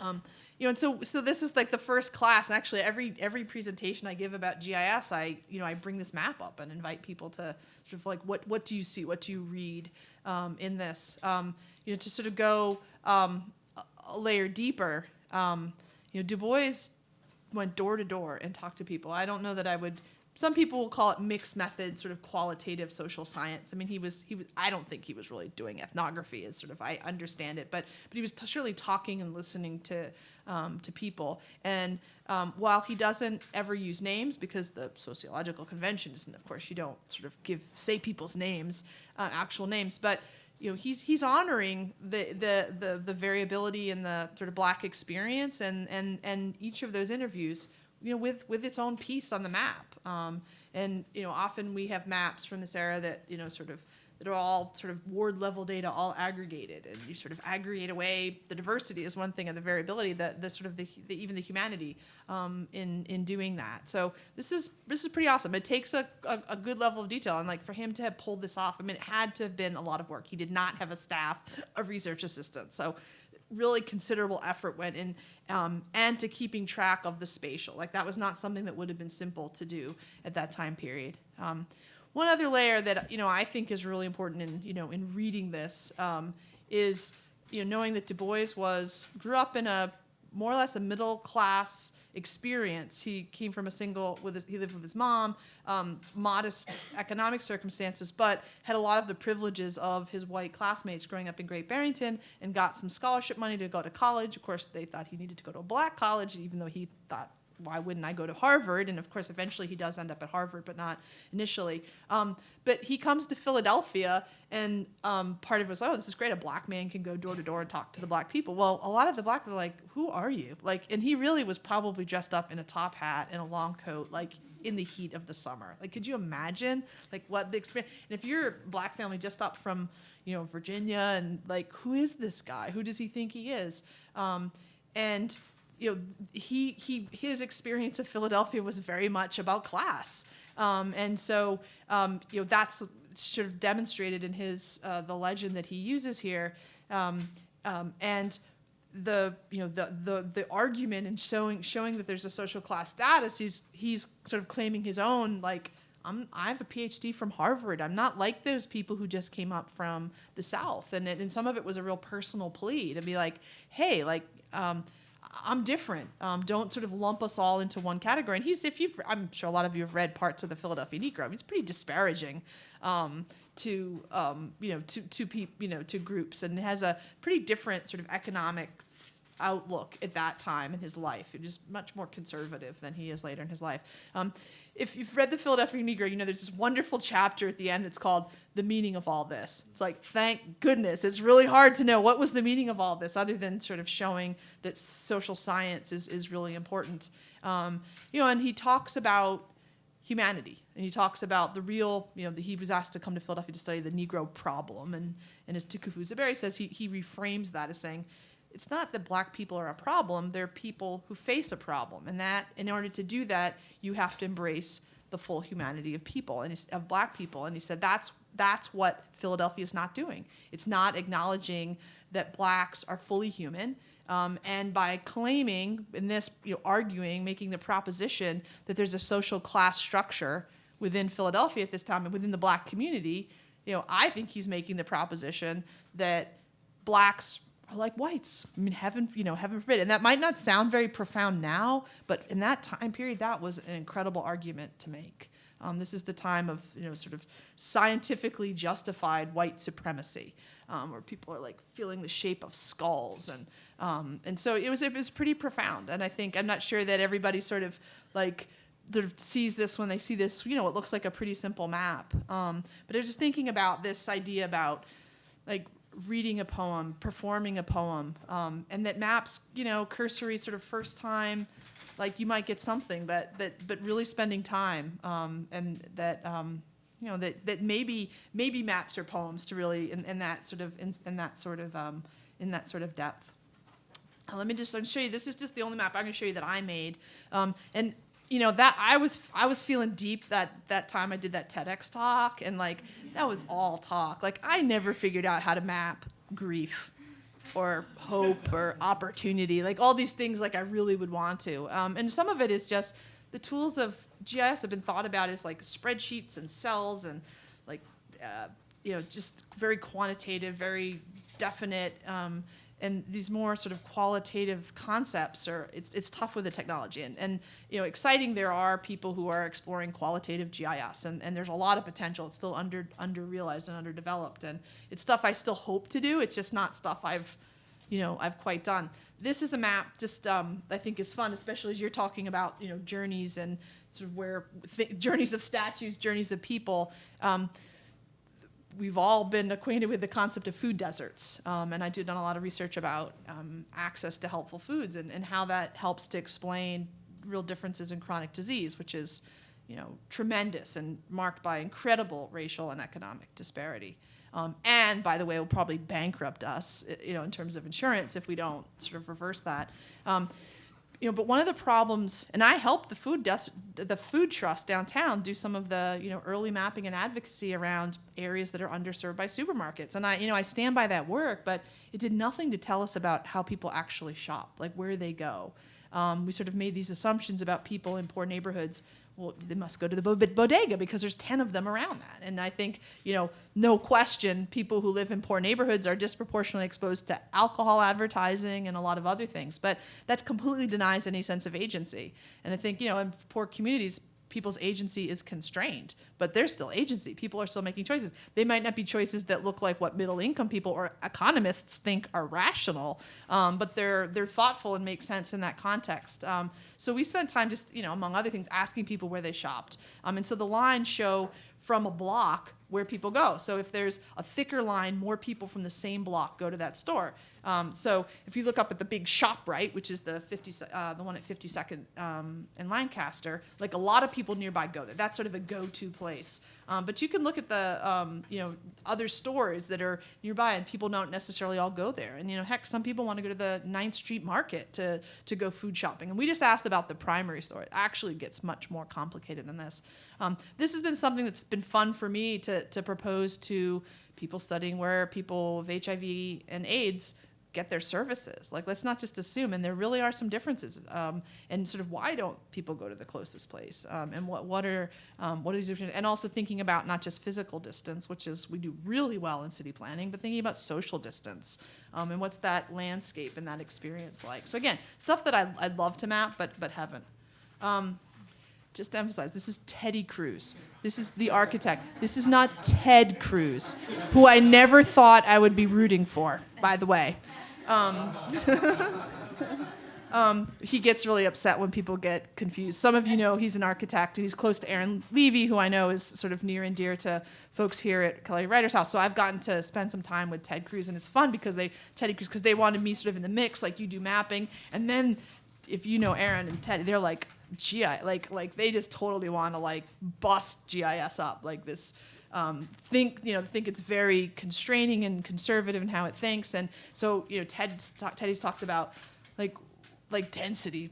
And so this is like the first class. And actually, every presentation I give about GIS, I bring this map up and invite people to sort of like, what do you see? What do you read in this? To sort of go a layer deeper. Du Bois went door to door and talked to people. I don't know that I would. Some people will call it mixed method, sort of qualitative social science. I mean, he was. I don't think he was really doing ethnography, as sort of I understand it, but he was surely talking and listening to people. And while he doesn't ever use names, because the sociological convention isn't, of course, you don't sort of say people's names, actual names, but he's honoring the variability in the sort of black experience, and each of those interviews, with its own piece on the map. And often we have maps from this era that that are all sort of ward level data, all aggregated, and you sort of aggregate away the diversity is one thing, and the variability, the sort of the even the humanity in doing that. So this is pretty awesome. It takes a good level of detail, and like for him to have pulled this off, I mean, it had to have been a lot of work. He did not have a staff of research assistants, so really considerable effort went in, and to keeping track of the spatial. Like that was not something that would have been simple to do at that time period. One other layer that I think is really important in reading this is knowing that Du Bois grew up in a more or less a middle class experience. He came from he lived with his mom, modest economic circumstances, but had a lot of the privileges of his white classmates growing up in Great Barrington, and got some scholarship money to go to college. Of course, they thought he needed to go to a black college, even though he thought, why wouldn't I go to Harvard? And of course, eventually he does end up at Harvard, but not initially. But he comes to Philadelphia, and part of it was, oh, this is great. A black man can go door to door and talk to the black people. Well, a lot of the black people are like, who are you? Like, and he really was probably dressed up in a top hat and a long coat, like in the heat of the summer. Like, could you imagine like what the experience? And if you're a black family just up from, Virginia, and like, who is this guy? Who does he think he is? And his experience of Philadelphia was very much about class, and so that's sort of demonstrated in his the legend that he uses here, and the argument and showing that there's a social class status. He's sort of claiming his own, like, I have a PhD from Harvard. I'm not like those people who just came up from the South, and some of it was a real personal plea to be like, hey, like. I'm different. Don't sort of lump us all into one category. And I'm sure a lot of you have read parts of the Philadelphia Negro. I mean, it's pretty disparaging to groups, and it has a pretty different sort of economic outlook at that time in his life. He was much more conservative than he is later in his life. If you've read the Philadelphia Negro, there's this wonderful chapter at the end that's called The Meaning of All This. It's like, thank goodness. It's really hard to know what was the meaning of all this, other than sort of showing that social science is really important. And he talks about humanity, and he talks about the real, he was asked to come to Philadelphia to study the Negro problem, and as Tukufu Zaberi says, he reframes that as saying, it's not that black people are a problem, they're people who face a problem. And that, in order to do that, you have to embrace the full humanity of people, and of black people. And he said that's what Philadelphia is not doing. It's not acknowledging that blacks are fully human. And by claiming in this, arguing, making the proposition that there's a social class structure within Philadelphia at this time and within the black community, I think he's making the proposition that blacks are like whites. I mean, heaven forbid. And that might not sound very profound now, but in that time period, that was an incredible argument to make. This is the time of, sort of scientifically justified white supremacy, where people are like feeling the shape of skulls, and so it was pretty profound. And I think, I'm not sure that everybody sort of sees this when they see this. It looks like a pretty simple map. But I was just thinking about this idea about like reading a poem, performing a poem, and that maps, cursory sort of first time, like you might get something, but really spending time, and that that maybe maps are poems to really in that sort of depth. Let me just show you. This is just the only map I'm going to show you that I made, and that I was feeling deep that time I did that TEDx talk, and like that was all talk. Like I never figured out how to map grief or hope or opportunity, like all these things like I really would want to. And some of it is just the tools of GIS have been thought about as like spreadsheets and cells and like just very quantitative, very definite. And these more sort of qualitative concepts it's tough with the technology, and exciting. There are people who are exploring qualitative GIS, and there's a lot of potential. It's still under-realized and underdeveloped, and it's stuff I still hope to do. It's just not stuff I've quite done. This is a map just I think is fun, especially as you're talking about journeys and sort of where journeys of statues, journeys of people. We've all been acquainted with the concept of food deserts, and I did done a lot of research about access to helpful foods and how that helps to explain real differences in chronic disease, which is tremendous and marked by incredible racial and economic disparity. And by the way, will probably bankrupt us, in terms of insurance if we don't sort of reverse that. But one of the problems, and I helped the food trust downtown do some of the early mapping and advocacy around areas that are underserved by supermarkets. And I stand by that work, but it did nothing to tell us about how people actually shop, like where they go. We sort of made these assumptions about people in poor neighborhoods. Well, they must go to the bodega because there's 10 of them around that. And I think, no question, people who live in poor neighborhoods are disproportionately exposed to alcohol advertising and a lot of other things. But that completely denies any sense of agency. And I think, in poor communities, people's agency is constrained, but there's still agency. People are still making choices. They might not be choices that look like what middle income people or economists think are rational, but they're thoughtful and make sense in that context. So we spent time just, among other things, asking people where they shopped. And so the lines show from a block where people go. So if there's a thicker line, more people from the same block go to that store. So if you look up at the big ShopRite, which is the one at 52nd and Lancaster, like a lot of people nearby go there. That's sort of a go-to place. But you can look at the other stores that are nearby, and people don't necessarily all go there. And heck, some people want to go to the 9th Street Market to go food shopping. And we just asked about the primary store. It actually gets much more complicated than this. This has been something that's been fun for me to propose to people studying where people with HIV and AIDS get their services. Like, let's not just assume, and there really are some differences, and sort of why don't people go to the closest place, and what are these different, and also thinking about not just physical distance, which is we do really well in city planning, but thinking about social distance, and what's that landscape and that experience like. So again, stuff that I'd love to map, but haven't. Just to emphasize, this is Teddy Cruz. This is the architect. This is not Ted Cruz, who I never thought I would be rooting for, by the way. He gets really upset when people get confused. Some of you know he's an architect. He's close to Aaron Levy, who I know is sort of near and dear to folks here at Kelly Writer's House. So I've gotten to spend some time with Ted Cruz, and it's fun because they wanted me sort of in the mix, like you do mapping. And then if you know Aaron and Ted, they're like, like they just totally want to like bust GIS up, like this. Think it's very constraining and conservative in how it thinks, and so Teddy's talked about like density.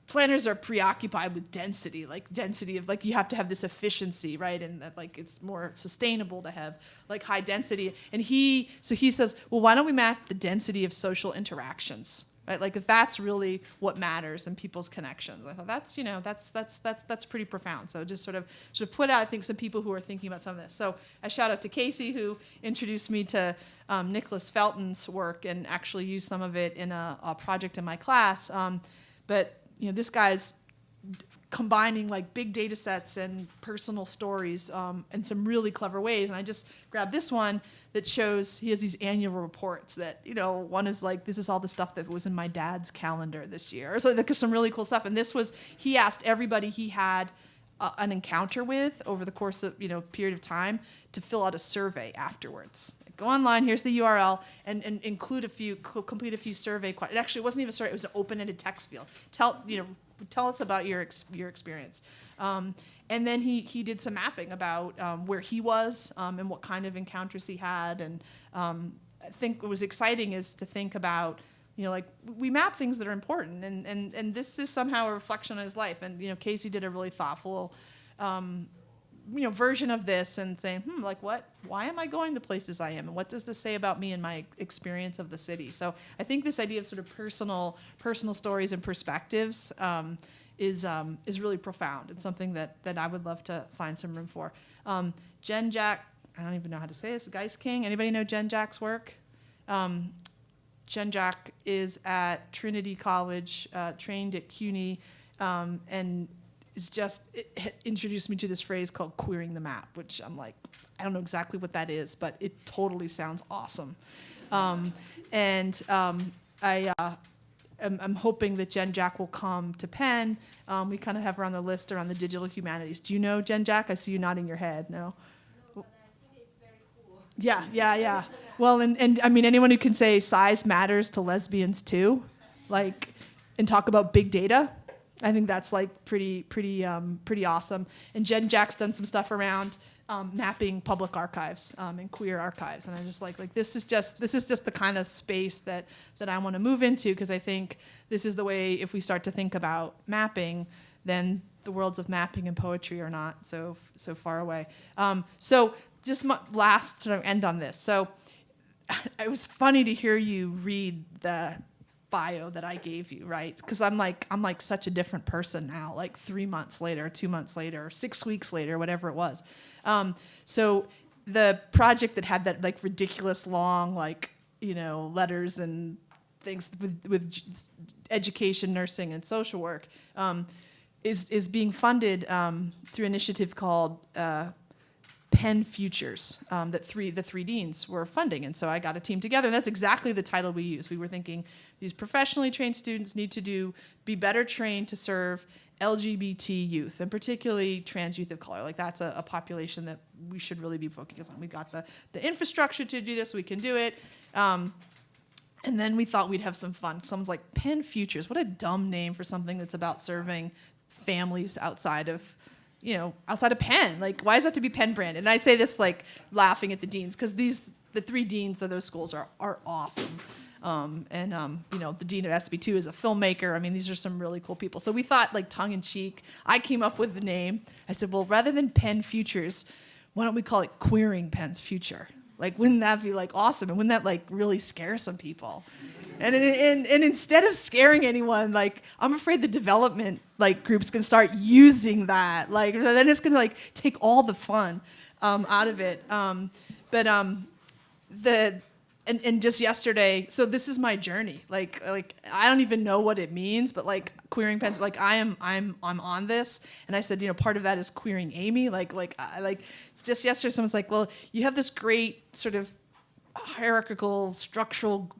Planners are preoccupied with density of like you have to have this efficiency, right, and that like it's more sustainable to have like high density. And he says, well, why don't we map the density of social interactions? Right, like if that's really what matters in people's connections. I thought that's pretty profound. So just sort of put out, I think, some people who are thinking about some of this. So I shout out to Casey, who introduced me to Nicholas Felton's work and actually used some of it in a project in my class. But this guy's combining like big data sets and personal stories in some really clever ways. And I just grabbed this one that shows he has these annual reports that, one is like, this is all the stuff that was in my dad's calendar this year. So there's some really cool stuff. And this was, he asked everybody he had an encounter with over the course of, period of time to fill out a survey afterwards. Go online, here's the URL, and complete a few survey questions. It actually wasn't even a survey, it was an open-ended text field. Tell us about your experience. And then he did some mapping about where he was and what kind of encounters he had. And I think what was exciting is to think about, like we map things that are important, and this is somehow a reflection on his life. And Casey did a really thoughtful version of this and saying, why am I going the places I am? And what does this say about me and my experience of the city? So I think this idea of sort of personal stories and perspectives is really profound. It's something that I would love to find some room for. Jen Jack, I don't even know how to say this, Geist King. Anybody know Jen Jack's work? Jen Jack is at Trinity College, trained at CUNY, and it introduced me to this phrase called queering the map, which I'm like, I don't know exactly what that is, but it totally sounds awesome. I'm hoping that Jen Jack will come to Penn. We kind of have her on the list around the digital humanities. Do you know Jen Jack? I see you nodding your head. No? No, but I think it's very cool. Yeah. Well, and I mean, anyone who can say size matters to lesbians too, and talk about big data. I think that's like pretty awesome. And Jen Jack's done some stuff around mapping public archives and queer archives, and I just like this is just the kind of space that I want to move into, because I think this is the way, if we start to think about mapping, then the worlds of mapping and poetry are not so far away. So just my last sort of end on this. So it was funny to hear you read the bio that I gave you, right? Because I'm like such a different person now, like 3 months later, 2 months later, 6 weeks later, whatever it was. So the project that had that like ridiculous long, like, you know, letters and things with education, nursing, and social work is being funded through an initiative called Penn Futures that the three deans were funding. And so I got a team together, and that's exactly the title we used. We were thinking these professionally trained students need to be better trained to serve LGBT youth, and particularly trans youth of color. Like that's a population that we should really be focusing on. We got the infrastructure to do this, we can do it. And then we thought we'd have some fun. Someone's like, Penn Futures, what a dumb name for something that's about serving families outside of Penn. Like, why does it have to be Penn brand? And I say this like laughing at the deans, because the three deans of those schools are awesome. The dean of SB2 is a filmmaker. I mean, these are some really cool people. So we thought, like, tongue in cheek, I came up with the name. I said, well, rather than Penn Futures, why don't we call it Queering Penn's Future? Like, wouldn't that be like awesome? And wouldn't that like really scare some people? And instead of scaring anyone, like, I'm afraid the development like groups can start using that. Like, then it's gonna like take all the fun out of it. And just yesterday, so this is my journey. Like I don't even know what it means, but like queering Penn, like I'm on this. And I said, part of that is queering Amy. It's just yesterday, someone's like, well, you have this great sort of hierarchical structural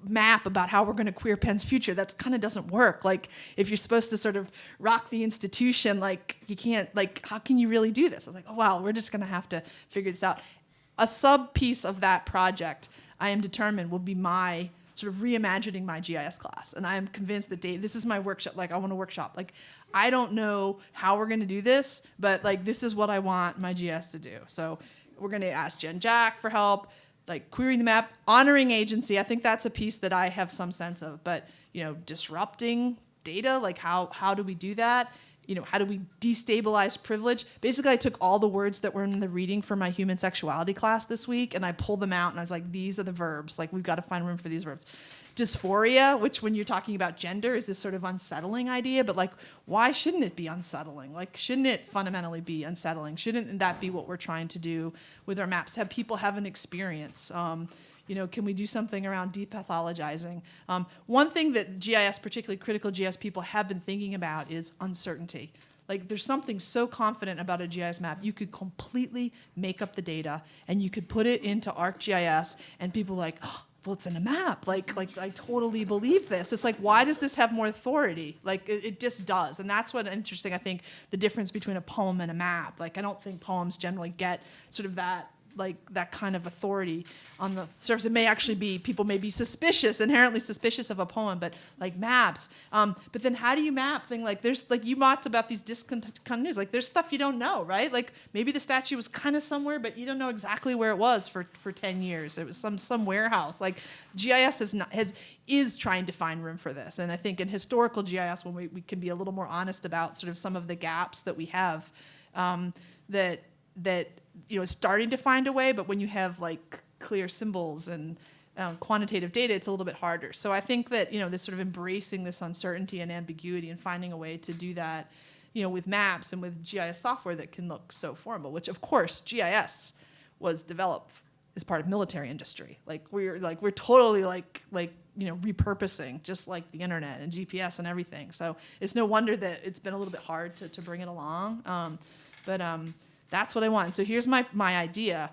map about how we're going to queer Penn's future. That kind of doesn't work. Like, if you're supposed to sort of rock the institution, like, you can't, like, how can you really do this? I was like, oh, wow, we're just going to have to figure this out. A sub piece of that project, I am determined, will be my sort of reimagining my GIS class. And I am convinced that this is my workshop. Like, I want to workshop. Like, I don't know how we're going to do this, but like, this is what I want my GIS to do. So we're going to ask Jen Jack for help, like querying the map, honoring agency. I think that's a piece that I have some sense of, but disrupting data, like how do we do that? How do we destabilize privilege? Basically, I took all the words that were in the reading for my human sexuality class this week, and I pulled them out, and I was like, these are the verbs. Like, we've got to find room for these verbs. Dysphoria, which when you're talking about gender is this sort of unsettling idea, but like, why shouldn't it be unsettling? Like, shouldn't it fundamentally be unsettling? Shouldn't that be what we're trying to do with our maps? Have people have an experience? Can we do something around depathologizing? One thing that GIS, particularly critical GIS people, have been thinking about is uncertainty. Like, there's something so confident about a GIS map, you could completely make up the data and you could put it into ArcGIS, and people are like, oh, well, it's in a map. Like I totally believe this. It's like, why does this have more authority? Like, it just does. And that's what interesting, I think, the difference between a poem and a map. Like, I don't think poems generally get sort of that kind of authority on the surface. It may actually be, people may be inherently suspicious of a poem, but like maps. But then how do you map thing? Like, there's, like, you talked about these discontinuities. Like, there's stuff you don't know, right? Like, maybe the statue was kind of somewhere, but you don't know exactly where it was for 10 years. It was some warehouse. Like, GIS is trying to find room for this. And I think in historical GIS, when we can be a little more honest about sort of some of the gaps that we have, that it's starting to find a way, but when you have like clear symbols and quantitative data, it's a little bit harder. So I think that this sort of embracing this uncertainty and ambiguity and finding a way to do that, with maps and with GIS software that can look so formal. Which, of course, GIS was developed as part of military industry. We're totally repurposing, just like the internet and GPS and everything. So it's no wonder that it's been a little bit hard to bring it along. That's what I want. So here's my idea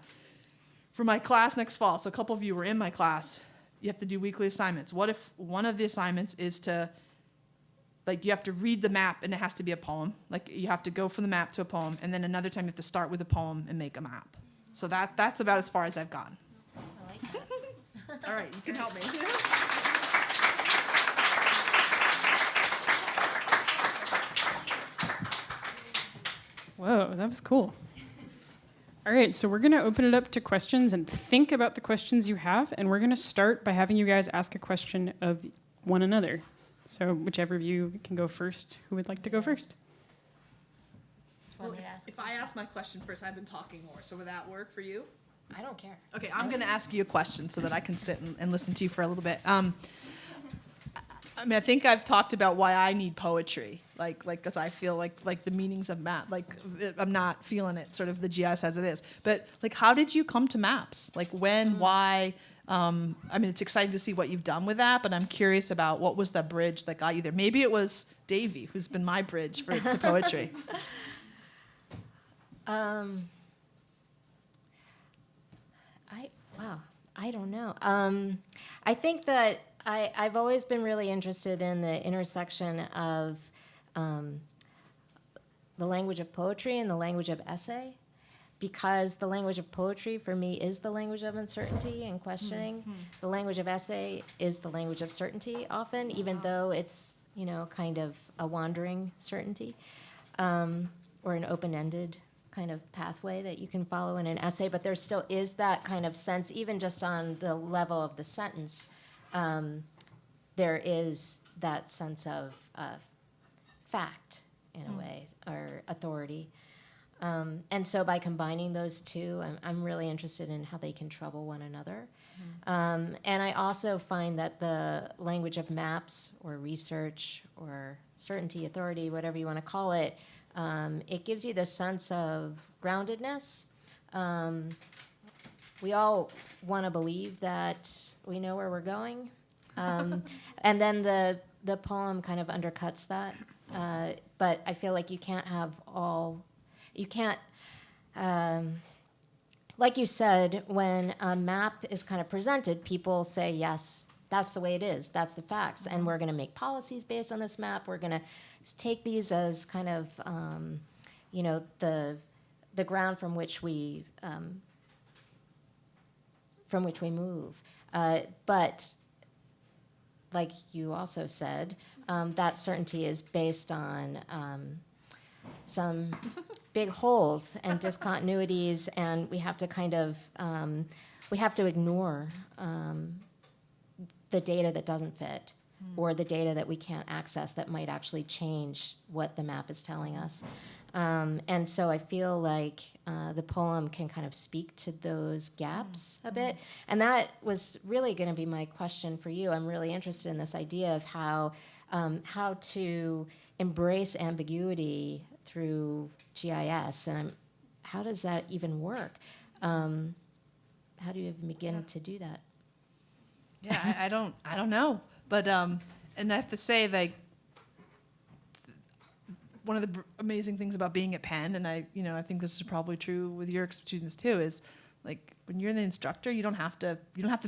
for my class next fall. So a couple of you were in my class. You have to do weekly assignments. What if one of the assignments is to, you have to read the map, and it has to be a poem. Like, you have to go from the map to a poem, and then another time you have to start with a poem and make a map. So that's about as far as I've gone. I like that. All right, you can help me. Whoa, that was cool. All right, so we're going to open it up to questions and think about the questions you have. And we're going to start by having you guys ask a question of one another. So whichever of you can go first, who would like to go first? Well, if I ask my question first, I've been talking more, so would that work for you? I don't care. Okay, I'm going to ask you a question so that I can sit and listen to you for a little bit. I mean, I think I've talked about why I need poetry, like, because I feel like the meanings of map, I'm not feeling it, sort of the GIS as it is. But like, how did you come to maps? Like, when, why? I mean, it's exciting to see what you've done with that, but I'm curious about what was the bridge that got you there. Maybe it was Davy, who's been my bridge to poetry. I don't know. I think that I've always been really interested in the intersection of the language of poetry and the language of essay, because the language of poetry for me is the language of uncertainty and questioning. Mm-hmm. The language of essay is the language of certainty often, even though it's, kind of a wandering certainty, or an open-ended kind of pathway that you can follow in an essay, but there still is that kind of sense, even just on the level of the sentence, there is that sense of fact, in a way, or authority. And so by combining those two, I'm really interested in how they can trouble one another. And I also find that the language of maps or research or certainty, authority, whatever you want to call it, it gives you this sense of groundedness. We all want to believe that we know where we're going. And then the poem kind of undercuts that. But I feel like you can't like you said, when a map is kind of presented, people say, yes, that's the way it is. That's the facts. And we're going to make policies based on this map. We're going to take these as kind of, the ground from which we move. But like you also said, that certainty is based on some big holes and discontinuities, and we have to kind of we have to ignore the data that doesn't fit, or the data that we can't access that might actually change what the map is telling us. And so I feel like the poem can kind of speak to those gaps a bit. And that was really going to be my question for you. I'm really interested in this idea of how to embrace ambiguity through GIS, and how does that even work? How do you even begin to do that? Yeah, I don't know, but and I have to say, like, one of the amazing things about being at Penn, and I think this is probably true with your students too, is like when you're the instructor, you don't have to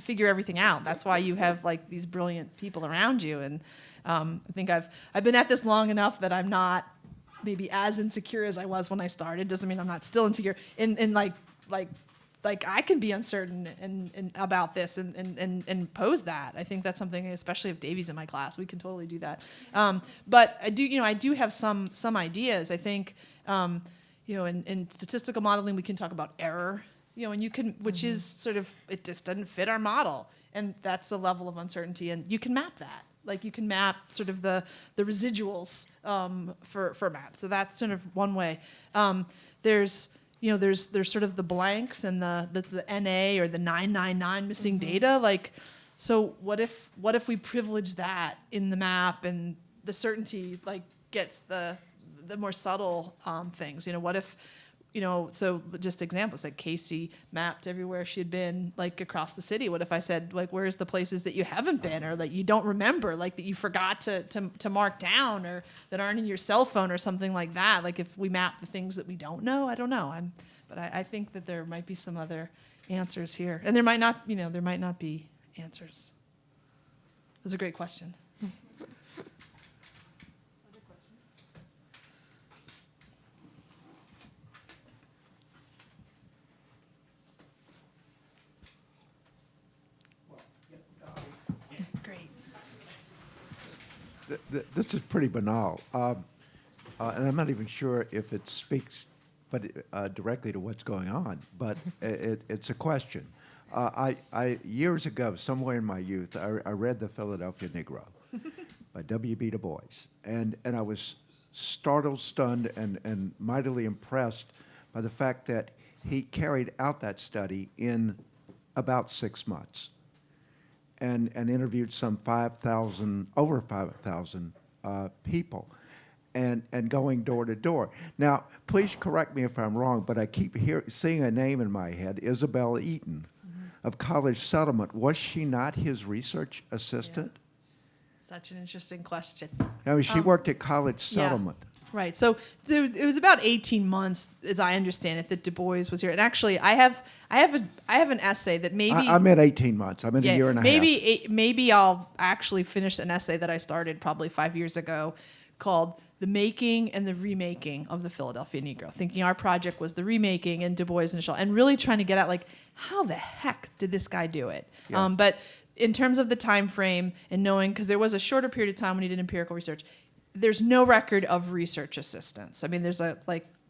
figure everything out. That's why you have like these brilliant people around you, and I think I've been at this long enough that I'm not maybe as insecure as I was when I started. Doesn't mean I'm not still insecure. In like I can be uncertain and about this and pose that. I think that's something, especially if Davy's in my class, we can totally do that. But I do have some ideas. I think in statistical modeling we can talk about error. And you can, which is sort of, it just doesn't fit our model, and that's a level of uncertainty, and you can map that. Like you can map sort of the residuals for maps. So that's sort of one way. There's sort of the blanks and the NA or the 999 missing data. Like, so what if we privilege that in the map, and the certainty like gets the more subtle things? What if, so just examples, like Casey mapped everywhere she had been, like across the city. What if I said, like, where's the places that you haven't been, or that you don't remember, like that you forgot to mark down, or that aren't in your cell phone, or something like that? Like if we map the things that we don't know, I don't know. But I think that there might be some other answers here, and there might not be answers. It was a great question. This is pretty banal, and I'm not even sure if it speaks but directly to what's going on, but it's a question. I years ago, somewhere in my youth, I read The Philadelphia Negro by W.B. Du Bois, and I was startled, stunned, and mightily impressed by the fact that he carried out that study in about 6 months, and interviewed over 5,000 people, and going door to door. Now, please correct me if I'm wrong, but I keep seeing a name in my head, Isabel Eaton of College Settlement. Was she not his research assistant? Yeah. Such an interesting question. I mean, she worked at College Settlement. Right. So it was about 18 months, as I understand it, that Du Bois was here. And actually, I have an essay that maybe I'm at 18 months. I'm in a year and a half. Maybe I'll actually finish an essay that I started probably 5 years ago, called "The Making and the Remaking of the Philadelphia Negro." Thinking our project was the remaking and Du Bois initial, and really trying to get at like, how the heck did this guy do it? Yeah. But in terms of the time frame and knowing, because there was a shorter period of time when he did empirical research, there's no record of research assistants. I mean, there's a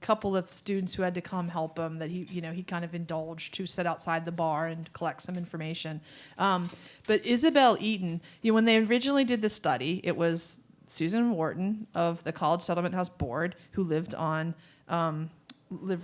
couple of students who had to come help him that he kind of indulged to sit outside the bar and collect some information. But Isabel Eaton, when they originally did the study, it was Susan Wharton of the College Settlement House Board, who lived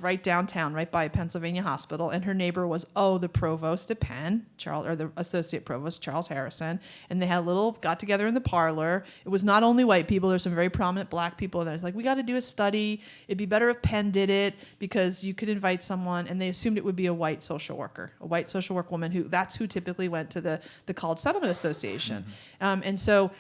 right downtown, right by Pennsylvania Hospital, and her neighbor was the provost at Penn, the associate provost, Charles Harrison, and they had got together in the parlor. It was not only white people; there's some very prominent black people there. It's like, we got to do a study. It'd be better if Penn did it because you could invite someone, and they assumed it would be a white social worker, a white social work woman that's who typically went to the College Settlement Association, and so.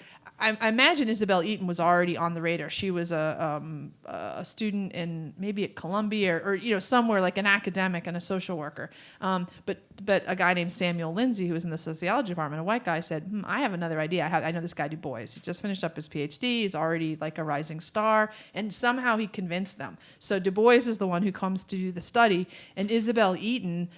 I imagine Isabel Eaton was already on the radar. She was a student in maybe at Columbia or somewhere, like an academic and a social worker. But a guy named Samuel Lindsay, who was in the sociology department, a white guy, said, I have another idea. I know this guy Du Bois. He just finished up his PhD. He's already like a rising star. And somehow he convinced them. So Du Bois is the one who comes to do the study. And Isabel Eaton...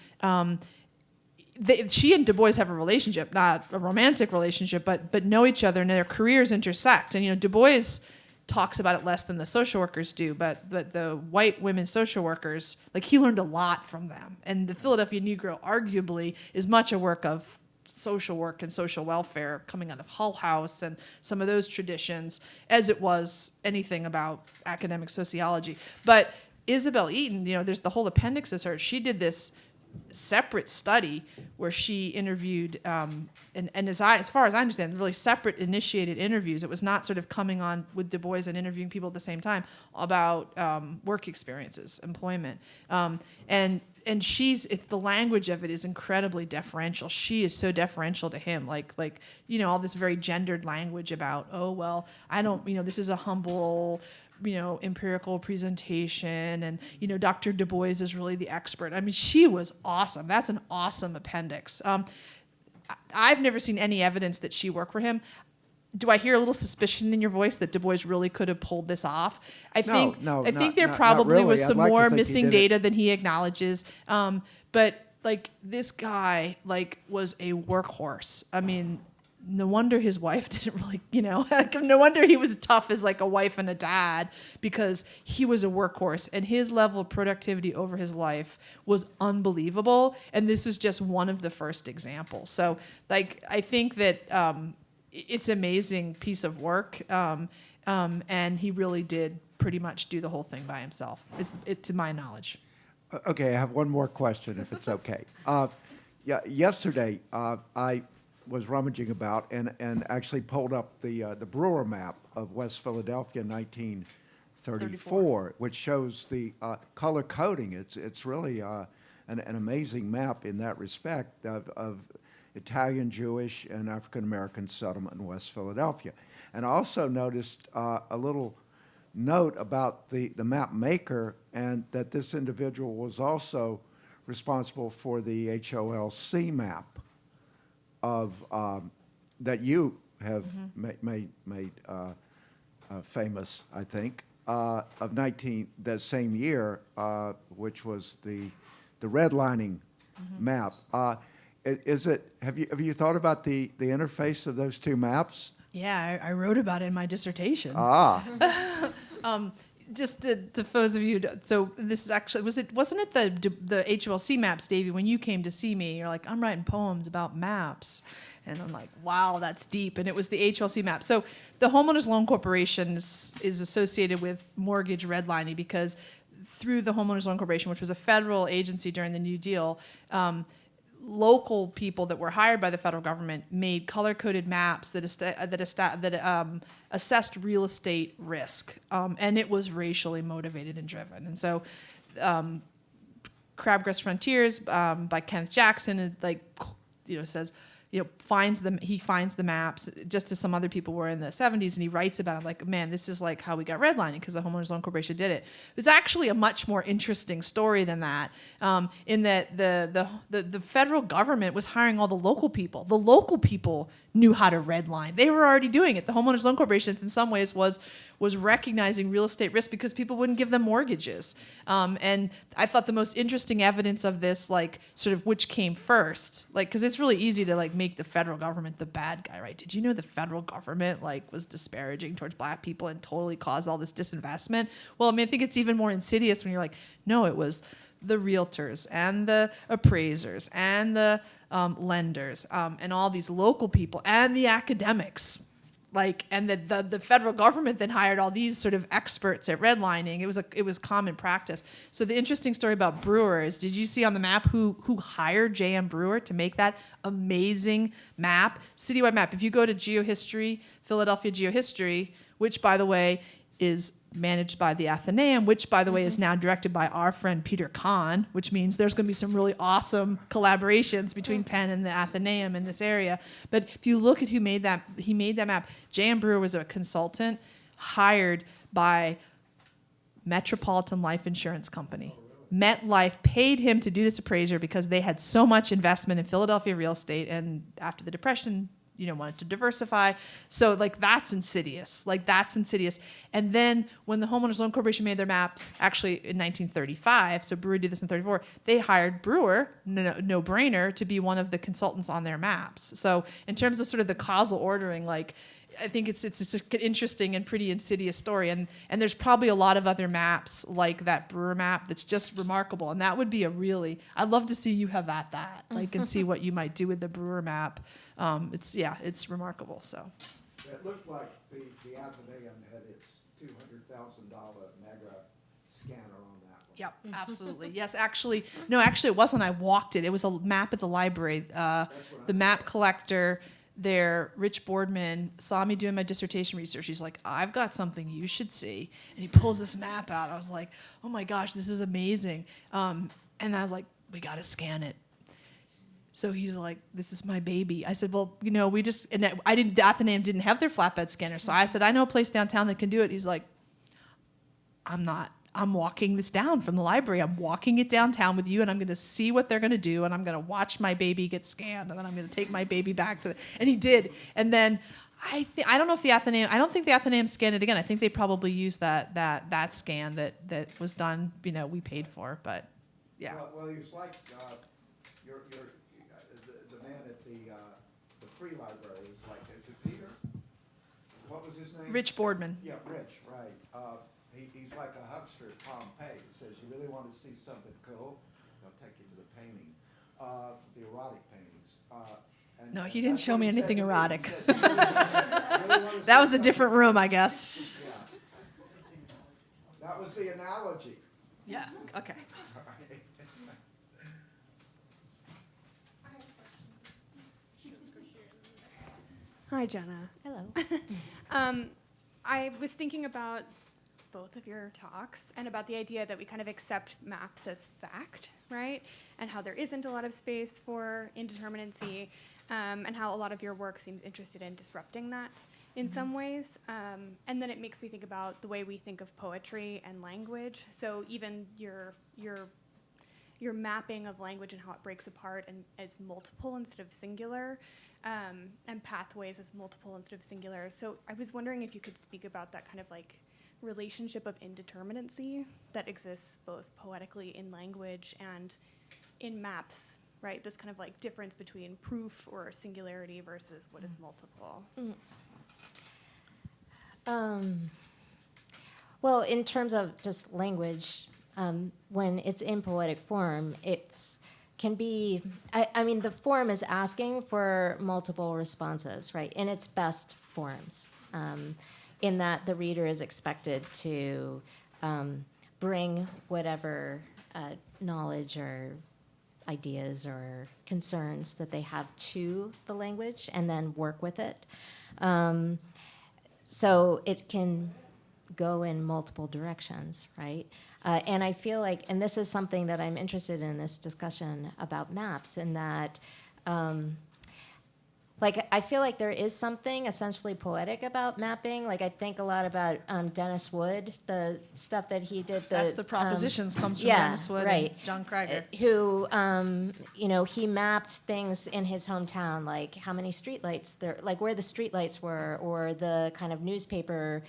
she and Du Bois have a relationship, not a romantic relationship, but know each other, and their careers intersect. And Du Bois talks about it less than the social workers do, but the white women social workers, he learned a lot from them. And the Philadelphia Negro arguably is much a work of social work and social welfare coming out of Hull House and some of those traditions, as it was anything about academic sociology. But Isabel Eaton, there's the whole appendix is hers. She did this separate study where she interviewed, and as far as I understand, really separate initiated interviews. It was not sort of coming on with Du Bois and interviewing people at the same time about work experiences, employment, and it's the language of it is incredibly deferential. She is so deferential to him, all this very gendered language about, I don't, this is a humble, empirical presentation, and Dr. Du Bois is really the expert. I mean, she was awesome. That's an awesome appendix. I've never seen any evidence that she worked for him. Do I hear a little suspicion in your voice that Du Bois really could have pulled this off? I think there probably really. was some I'd like more to think missing he did data than he acknowledges. But this guy was a workhorse. I mean, no wonder his wife didn't really, no wonder he was tough as a wife and a dad, because he was a workhorse and his level of productivity over his life was unbelievable. And this was just one of the first examples. So I think that it's an amazing piece of work. And he really did pretty much do the whole thing by himself, to my knowledge. Okay, I have one more question, if it's okay. Yesterday, I was rummaging about and actually pulled up the Bois Map of West Philadelphia in 1934, which shows the color coding. It's really an amazing map in that respect of Italian, Jewish, and African American settlement in West Philadelphia. And I also noticed a little note about the map maker, and that this individual was also responsible for the HOLC map of that you have made famous, I think, of that same year, which was the redlining map. Have you thought about the interface of those two maps? Yeah, I wrote about it in my dissertation. just to those of you, so this is actually, wasn't it the HLC maps, Davy, when you came to see me, you're like, I'm writing poems about maps. And I'm like, wow, that's deep. And it was the HLC map. So the Homeowners Loan Corporation is associated with mortgage redlining because through the Homeowners Loan Corporation, which was a federal agency during the New Deal, local people that were hired by the federal government made color-coded maps that assessed real estate risk, and it was racially motivated and driven. And so, Crabgrass Frontiers by Kenneth Jackson, says, finds the maps just as some other people were in the 70s, and he writes about it like, man, this is like how we got redlining because the Homeowners Loan Corporation did it. It's actually a much more interesting story than that, in that the federal government was hiring all the local people. The local people knew how to redline. They were already doing it. The Homeowners Loan Corporation, in some ways, was recognizing real estate risk because people wouldn't give them mortgages. And I thought the most interesting evidence of this, like, sort of which came first, like, because it's really easy to, like, make the federal government the bad guy, right? Did you know the federal government, like, was disparaging towards black people and totally caused all this disinvestment? Well, I mean, I think it's even more insidious when you're like, no, it was the realtors and the appraisers and the lenders and all these local people and the academics. Like, and the federal government then hired all these sort of experts at redlining. It was common practice. So the interesting story about Brewer is, did you see on the map who hired J.M. Brewer to make that amazing map, citywide map? If you go to Geohistory, Philadelphia Geohistory, which, by the way, is managed by the Athenaeum, which, by the way, is now directed by our friend Peter Kahn, which means there's going to be some really awesome collaborations between Penn and the Athenaeum in this area. But if you look at who made that, he made that map. J.M. Brewer was a consultant hired by Metropolitan Life Insurance Company. MetLife paid him to do this appraiser because they had so much investment in Philadelphia real estate, and after the Depression, wanted to diversify. So, like, that's insidious. And then when the Homeowners Loan Corporation made their maps, actually in 1935, so Brewer did this in 34, they hired Brewer, no brainer, to be one of the consultants on their maps. So in terms of sort of the causal ordering, like, I think it's an interesting and pretty insidious story. And there's probably a lot of other maps like that Brewer map that's just remarkable. And that would be I'd love to see you have that, like, and see what you might do with the Brewer map. It's remarkable. So it looked like the Athenaeum had its $200,000 mega scanner on that one. Yep, absolutely. Yes, actually, it wasn't. I walked it. It was a map at the library. The map collector there, Rich Boardman, saw me doing my dissertation research. He's like, I've got something you should see. And he pulls this map out. I was like, oh my gosh, this is amazing. And I was like, we got to scan it. So he's like, this is my baby. I said, well, the Athenaeum didn't have their flatbed scanner. So I said, I know a place downtown that can do it. He's like, I'm walking this down from the library. I'm walking it downtown with you, and I'm going to see what they're going to do, and I'm going to watch my baby get scanned, and then I'm going to take my baby back and he did. And then I don't think the Athenaeum scanned it again. I think they probably used that scan that was done, we paid for, but yeah. Well, it's like the man at the Free Library is like, is it Peter? What was his name? Rich Boardman. Yeah, Rich, right. He's like a huckster at Pompeii. He says, you really want to see something cool? They'll take you to the painting, the erotic paintings. No, he didn't show me anything erotic. That was a different room, I guess. Yeah. That was the analogy. Yeah, okay. Hi, Jena. Hello. I was thinking about both of your talks and about the idea that we kind of accept maps as fact, right? And how there isn't a lot of space for indeterminacy, and how a lot of your work seems interested in disrupting that in some ways. And then it makes me think about the way we think of poetry and language. So even your mapping of language and how it breaks apart and as multiple instead of singular, and pathways as multiple instead of singular. So I was wondering if you could speak about that kind of like relationship of indeterminacy that exists both poetically in language and in maps, right? This kind of like difference between proof or singularity versus what is multiple. Well, in terms of just language, when it's in poetic form, can be, I mean, the form is asking for multiple responses, right, in its best forms, in that the reader is expected to bring whatever knowledge or ideas or concerns that they have to the language and then work with it. So it can go in multiple directions, right? And I feel like, and this is something that I'm interested in this discussion about maps, in that, like, I feel like there is something essentially poetic about mapping. Like, I think a lot about Dennis Wood, the stuff that he did. That's the propositions comes from yeah, Dennis Wood right. and John Krieger. Who, you know, he mapped things in his hometown, like how many streetlights there, like where the streetlights were, or the kind of newspaper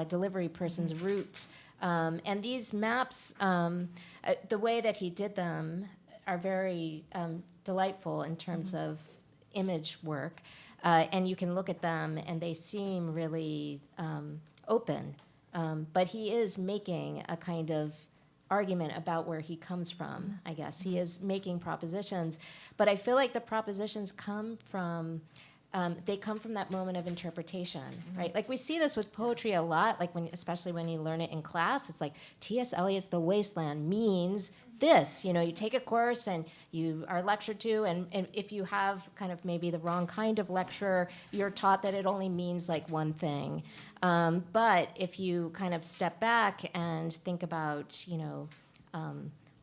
delivery person's route. And these maps, the way that he did them are very delightful in terms of image work. And you can look at them and they seem really open. But he is making a kind of argument about where he comes from, I guess. He is making propositions. But I feel like the propositions come from they come from that moment of interpretation, right? Like we see this with poetry a lot, like especially when you learn it in class. It's like T.S. Eliot's The Wasteland means this. You know, you take a course and you are lectured to, and if you have kind of maybe the wrong kind of lecturer, you're taught that it only means like one thing. But if you kind of step back and think about, you know,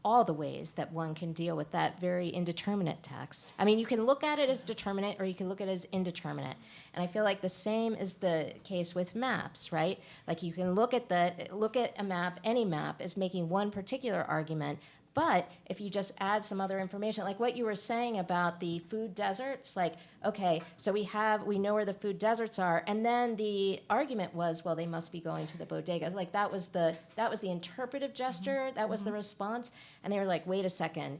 all the ways that one can deal with that very indeterminate text. I mean, you can look at it as determinate or you can look at it as indeterminate. And I feel like the same is the case with maps, right? Like you can look at a map, any map, as making one particular argument, but if you just add some other information, like what you were saying about the food deserts, like, okay, so we know where the food deserts are, and then the argument was, well, they must be going to the bodegas. Like that was the interpretive gesture, that was the response, and they were like, wait a second,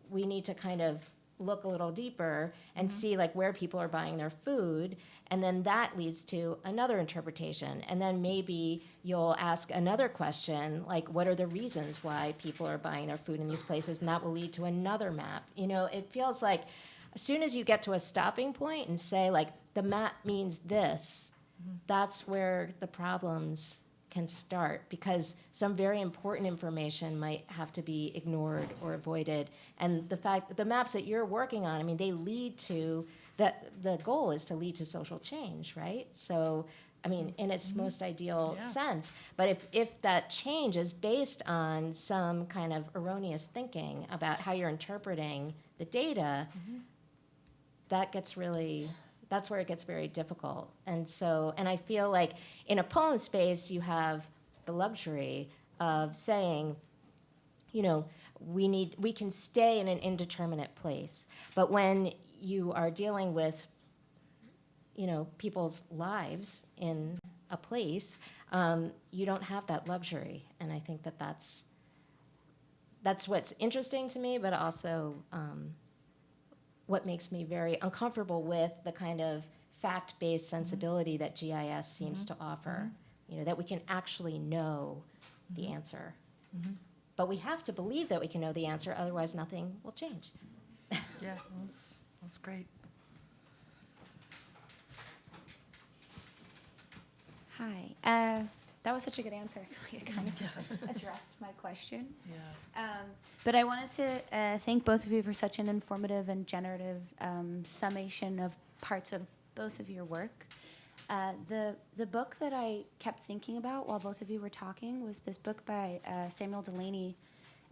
we need to kind of look a little deeper and see like where people are buying their food, and then that leads to another interpretation, and then maybe you'll ask another question like what are the reasons why people are buying their food in these places, and that will lead to another map. You know, it feels like as soon as you get to a stopping point and say like the map means this, that's where the problems can start, because some very important information might have to be ignored or avoided. And the fact that the maps that you're working on, I mean, they lead to that. The goal is to lead to social change, right? So, I mean, in its most ideal sense. But if that change is based on some kind of erroneous thinking about how you're interpreting the data, that's where it gets very difficult. And I feel like in a poem space, you have the luxury of saying, you know, we can stay in an indeterminate place. But when you are dealing with, you know, people's lives in a place, you don't have that luxury. And I think that's what's interesting to me, but also what makes me very uncomfortable with the kind of fact-based sensibility that GIS seems to offer. You know, that we can actually know the answer. But we have to believe that we can know the answer, otherwise nothing will change. Yeah, that's great. Hi. That was such a good answer. I feel like it kind of addressed my question. Yeah. But I wanted to thank both of you for such an informative and generative summation of parts of both of your work. The book that I kept thinking about while both of you were talking was this book by Samuel Delaney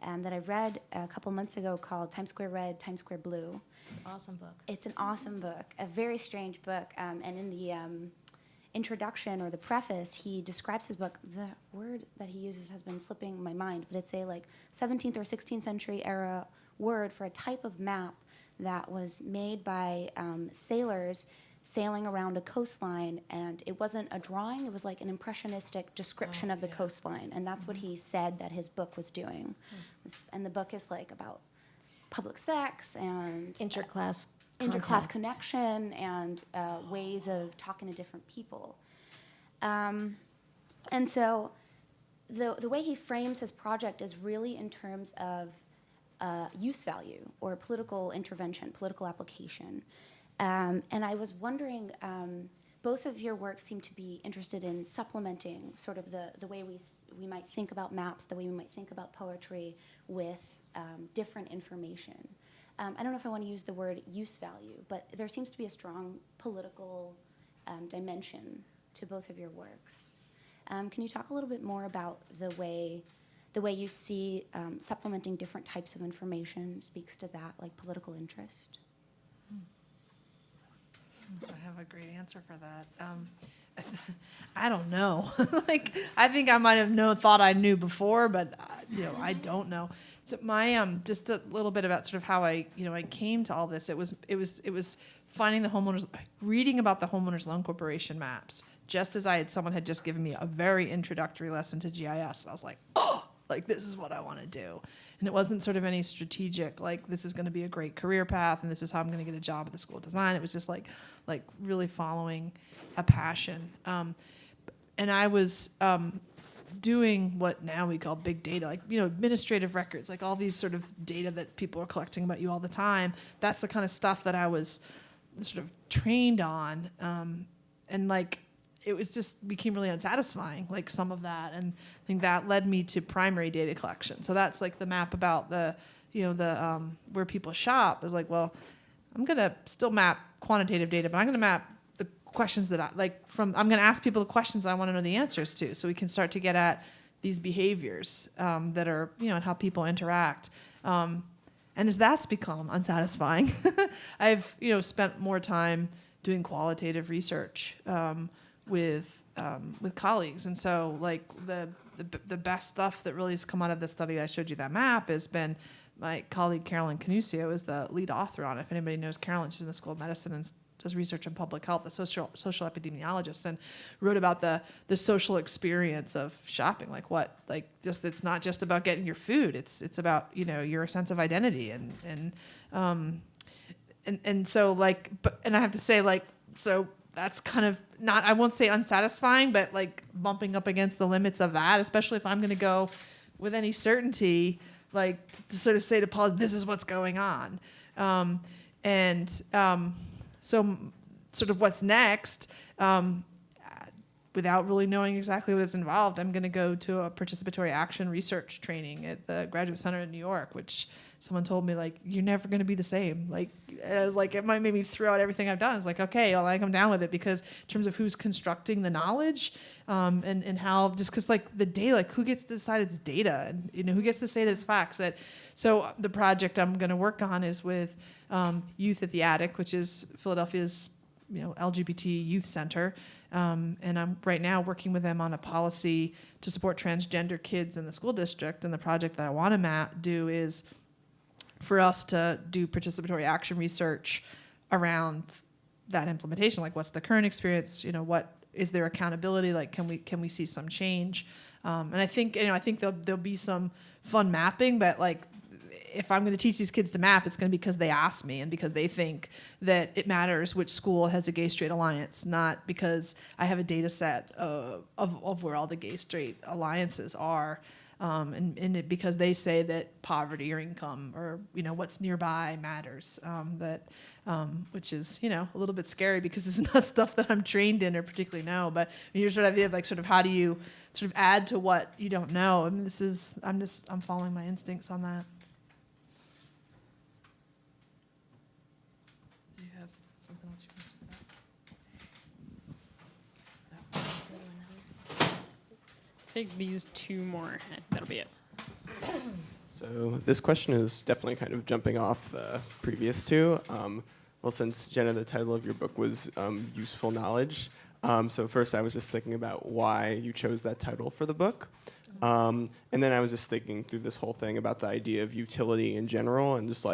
that I read a couple months ago called Times Square Red, Times Square Blue. It's an awesome book. It's an awesome book, a very strange book. And in the introduction or the preface, he describes his book. The word that he uses has been slipping my mind, but it's a like 17th or 16th century era word for a type of map that was made by sailors sailing around a coastline, and it wasn't a drawing, it was like an impressionistic description of the coastline, and that's what he said that his book was doing. And the book is like about public sex and Interclass connection and ways of talking to different people. And so the way he frames his project is really in terms of use value or political intervention, political application. And I was wondering, both of your works seem to be interested in supplementing sort of the way we might think about maps, the way we might think about poetry with different information. I don't know if I want to use the word use value, but there seems to be a strong political dimension to both of your works. Can you talk a little bit more about the way you see supplementing different types of information speaks to that, like political interest? I have a great answer for that. I don't know. Like, I think I might have thought I knew before, but I don't know. So my just a little bit about sort of how I came to all this. It was finding reading about the Homeowners Loan Corporation maps. Just as someone had just given me a very introductory lesson to GIS, I was like, oh, like this is what I want to do. And it wasn't sort of any strategic, like this is going to be a great career path and this is how I'm going to get a job at the School of Design. It was just like really following a passion. And I was doing what now we call big data, like, administrative records, like all these sort of data that people are collecting about you all the time. That's the kind of stuff that I was sort of trained on. And like, it was just became really unsatisfying, like some of that. And I think that led me to primary data collection. So that's like the map about the where people shop. I was like, well, I'm going to still map quantitative data, but I'm going to map the questions that I'm going to ask people the questions I want to know the answers to, so we can start to get at these behaviors that are, and how people interact. And as that's become unsatisfying, I've, spent more time doing qualitative research with colleagues. And so like the best stuff that really has come out of the study I showed you, that map, has been my colleague Carolyn Canusio is the lead author on it. If anybody knows Carolyn, she's in the School of Medicine and does research on public health, a social epidemiologist, and wrote about the social experience of shopping. It's not just about getting your food. It's about, your sense of identity and so and I have to say so that's kind of not, I won't say unsatisfying, but like bumping up against the limits of that, especially if I'm going to go with any certainty, to sort of say to Paul, this is what's going on. So sort of what's next, without really knowing exactly what is involved, I'm going to go to a participatory action research training at the Graduate Center in New York, which someone told me, you're never going to be the same. It might make me throw out everything I've done. It's like, okay, I'll come down with it, because in terms of who's constructing the knowledge, and how, just because the data, who gets to decide it's data, and who gets to say that it's facts. So the project I'm going to work on is with Youth at the Attic, which is Philadelphia's LGBT youth center. And I'm right now working with them on a policy to support transgender kids in the school district. And the project that I want to do is for us to do participatory action research around that implementation. What's the current experience? What is there accountability? Can we see some change? And I think there'll be some fun mapping, but if I'm going to teach these kids to map, it's going to be because they ask me and because they think that it matters which school has a gay-straight alliance, not because I have a data set of where all the gay-straight alliances are, and because they say that poverty or income or what's nearby matters. Which is a little bit scary, because it's not stuff that I'm trained in or particularly know. But you're sort of how do you sort of add to what you don't know? I mean, I'm following my instincts on that. Something else you want to say about? Let's take these two more. That'll be it. So this question is definitely kind of jumping off the previous two. Well, since Jena, the title of your book was Useful Knowledge. So first I was just thinking about why you chose that title for the book. And then I was just thinking through this whole thing about the idea of utility in general, and just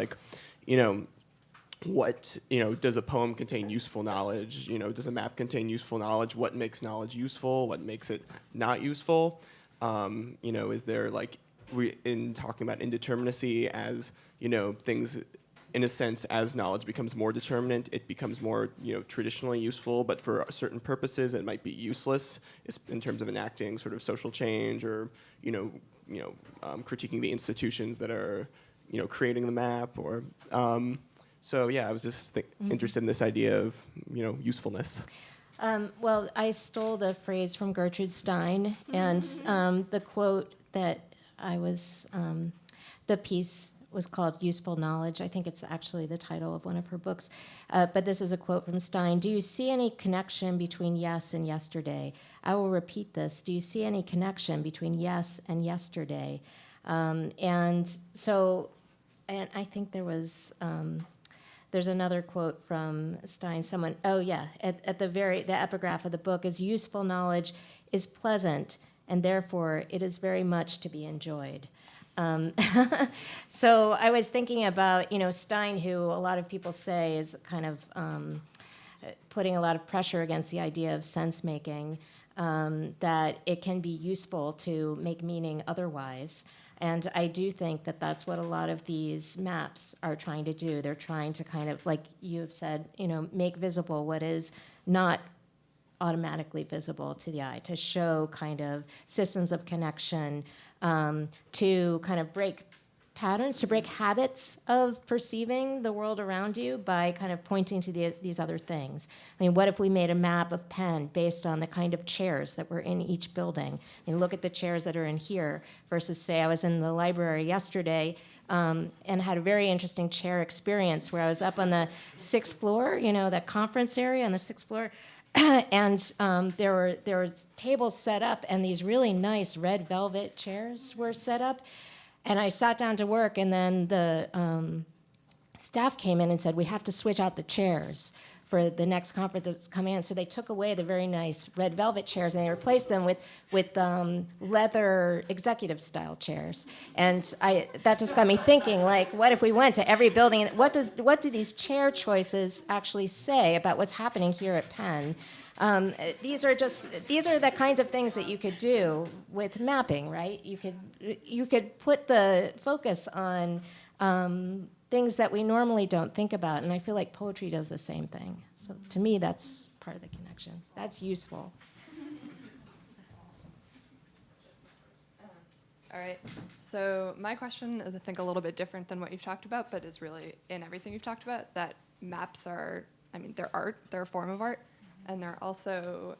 what, does a poem contain useful knowledge? Does a map contain useful knowledge? What makes knowledge useful? What makes it not useful? Is there in talking about indeterminacy as, things in a sense, as knowledge becomes more determinate, it becomes more, traditionally useful, but for certain purposes, it might be useless in terms of enacting sort of social change or, critiquing the institutions that are, creating the map or. So yeah, I was just interested in this idea of, usefulness. Well, I stole the phrase from Gertrude Stein, and the quote that I was, the piece was called Useful Knowledge. I think it's actually the title of one of her books. But this is a quote from Stein. Do you see any connection between yes and yesterday? I will repeat this. Do you see any connection between yes and yesterday? And I think there was, there's another quote from Stein, at the epigraph of the book is useful knowledge is pleasant, and therefore it is very much to be enjoyed. So I was thinking about, Stein, who a lot of people say is kind of putting a lot of pressure against the idea of sense making, that it can be useful to make meaning otherwise. And I do think that that's what a lot of these maps are trying to do. They're trying to kind of, like you have said, make visible what is not automatically visible to the eye, to show kind of systems of connection, to kind of break patterns, to break habits of perceiving the world around you by kind of pointing to these other things. I mean, what if we made a map of Penn based on the kind of chairs that were in each building? I mean, look at the chairs that are in here versus, say, I was in the library yesterday and had a very interesting chair experience where I was up on the 6th floor, that conference area on the 6th floor, and there were tables set up, and these really nice red velvet chairs were set up. And I sat down to work, and then the staff came in and said, we have to switch out the chairs for the next conference that's coming in. So they took away the very nice red velvet chairs, and they replaced them with leather executive-style chairs. And that just got me thinking, like, what if we went to every building? What do these chair choices actually say about what's happening here at Penn? These are the kinds of things that you could do with mapping, right? You could put the focus on things that we normally don't think about, and I feel like poetry does the same thing. So to me, that's part of the connections. That's useful. That's awesome. All right. So my question is, I think, a little bit different than what you've talked about, but is really in everything you've talked about. That maps are, they're art. They're a form of art. And they're also,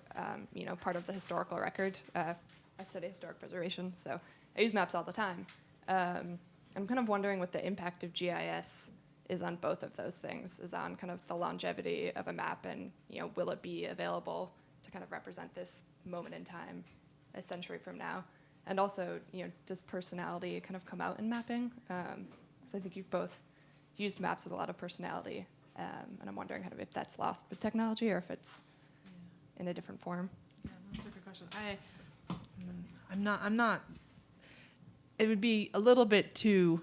part of the historical record. I study historic preservation, so I use maps all the time. I'm kind of wondering what the impact of GIS is on both of those things, is on kind of the longevity of a map and, will it be available to kind of represent this moment in time a century from now? And also, does personality kind of come out in mapping? So I think you've both used maps with a lot of personality, and I'm wondering kind of if that's lost with technology or if it's in a different form. Yeah, that's a good question. I'm not. It would be a little bit too.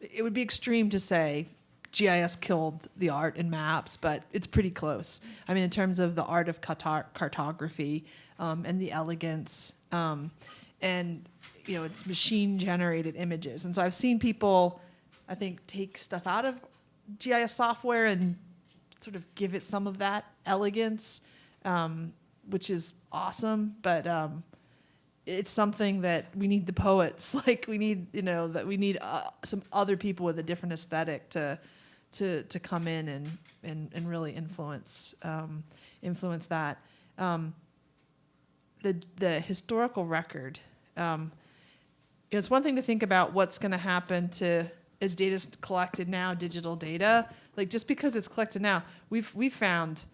It would be extreme to say GIS killed the art in maps, but it's pretty close. I mean, in terms of the art of cartography and the elegance, and it's machine-generated images. And so I've seen people, I think, take stuff out of GIS software and sort of give it some of that elegance, which is awesome. But it's something that we need the poets, like we need, some other people with a different aesthetic to come in and really influence that. The historical record. It's one thing to think about what's going to happen to as data's collected now, digital data. Like just because it's collected now, we've found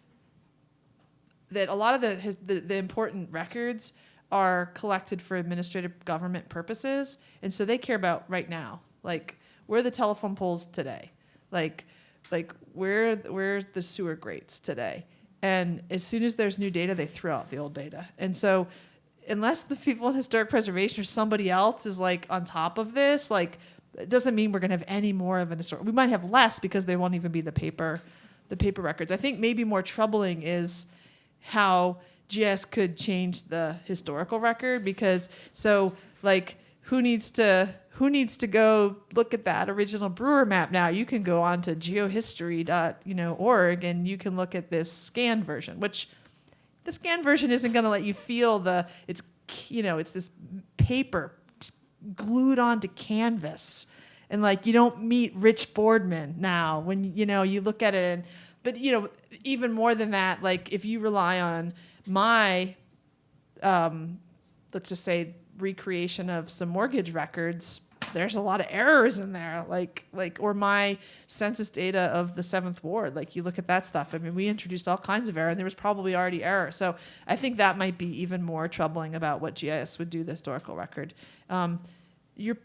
that a lot of the important records are collected for administrative government purposes, and so they care about right now, like where are the telephone poles today, like where are the sewer grates today, and as soon as there's new data, they throw out the old data, and so unless the people in historic preservation or somebody else is like on top of this, like it doesn't mean we're going to have any more of an historic. We might have less because they won't even be the paper records. I think maybe more troubling is how GIS could change the historical record, because so like who needs to who needs to go look at that original Brewer map now? You can go on to geohistory.org and you can look at this scanned version, which the scanned version isn't going to let you feel it's this paper glued onto canvas. And like, you don't meet Rich Boardman now when, you look at it. But even more than that, like if you rely on my, let's just say, recreation of some mortgage records, there's a lot of errors in there, or my census data of the 7th Ward. Like you look at that stuff. I mean, we introduced all kinds of error, and there was probably already error. So I think that might be even more troubling about what GIS would do the historical record. You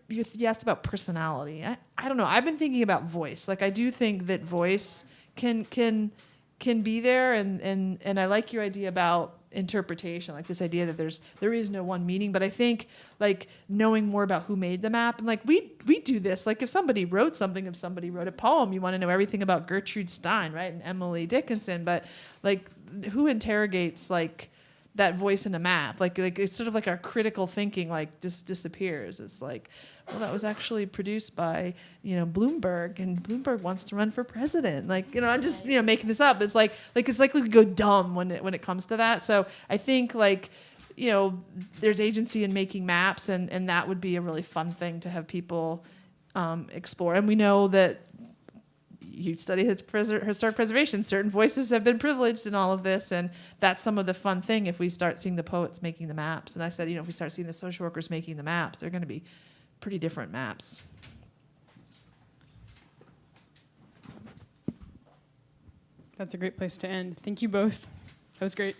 asked about personality. I don't know. I've been thinking about voice. Like I do think that voice can be there, and I like your idea about interpretation, like this idea that there is no one meaning. But I think like knowing more about who made the map, and like we do this, like if somebody wrote a poem, you want to know everything about Gertrude Stein, right, and Emily Dickinson. But like who interrogates like that voice in a map? Like it's sort of like our critical thinking like just disappears. It's like, well, that was actually produced by Bloomberg, and Bloomberg wants to run for president. Like I'm just making this up. It's like it's likely we go dumb when it comes to that. So I think like there's agency in making maps, and that would be a really fun thing to have people explore. And we know that you study historic preservation, certain voices have been privileged in all of this, and that's some of the fun thing if we start seeing the poets making the maps. And I said, if we start seeing the social workers making the maps, they're going to be pretty different maps. That's a great place to end. Thank you both. That was great.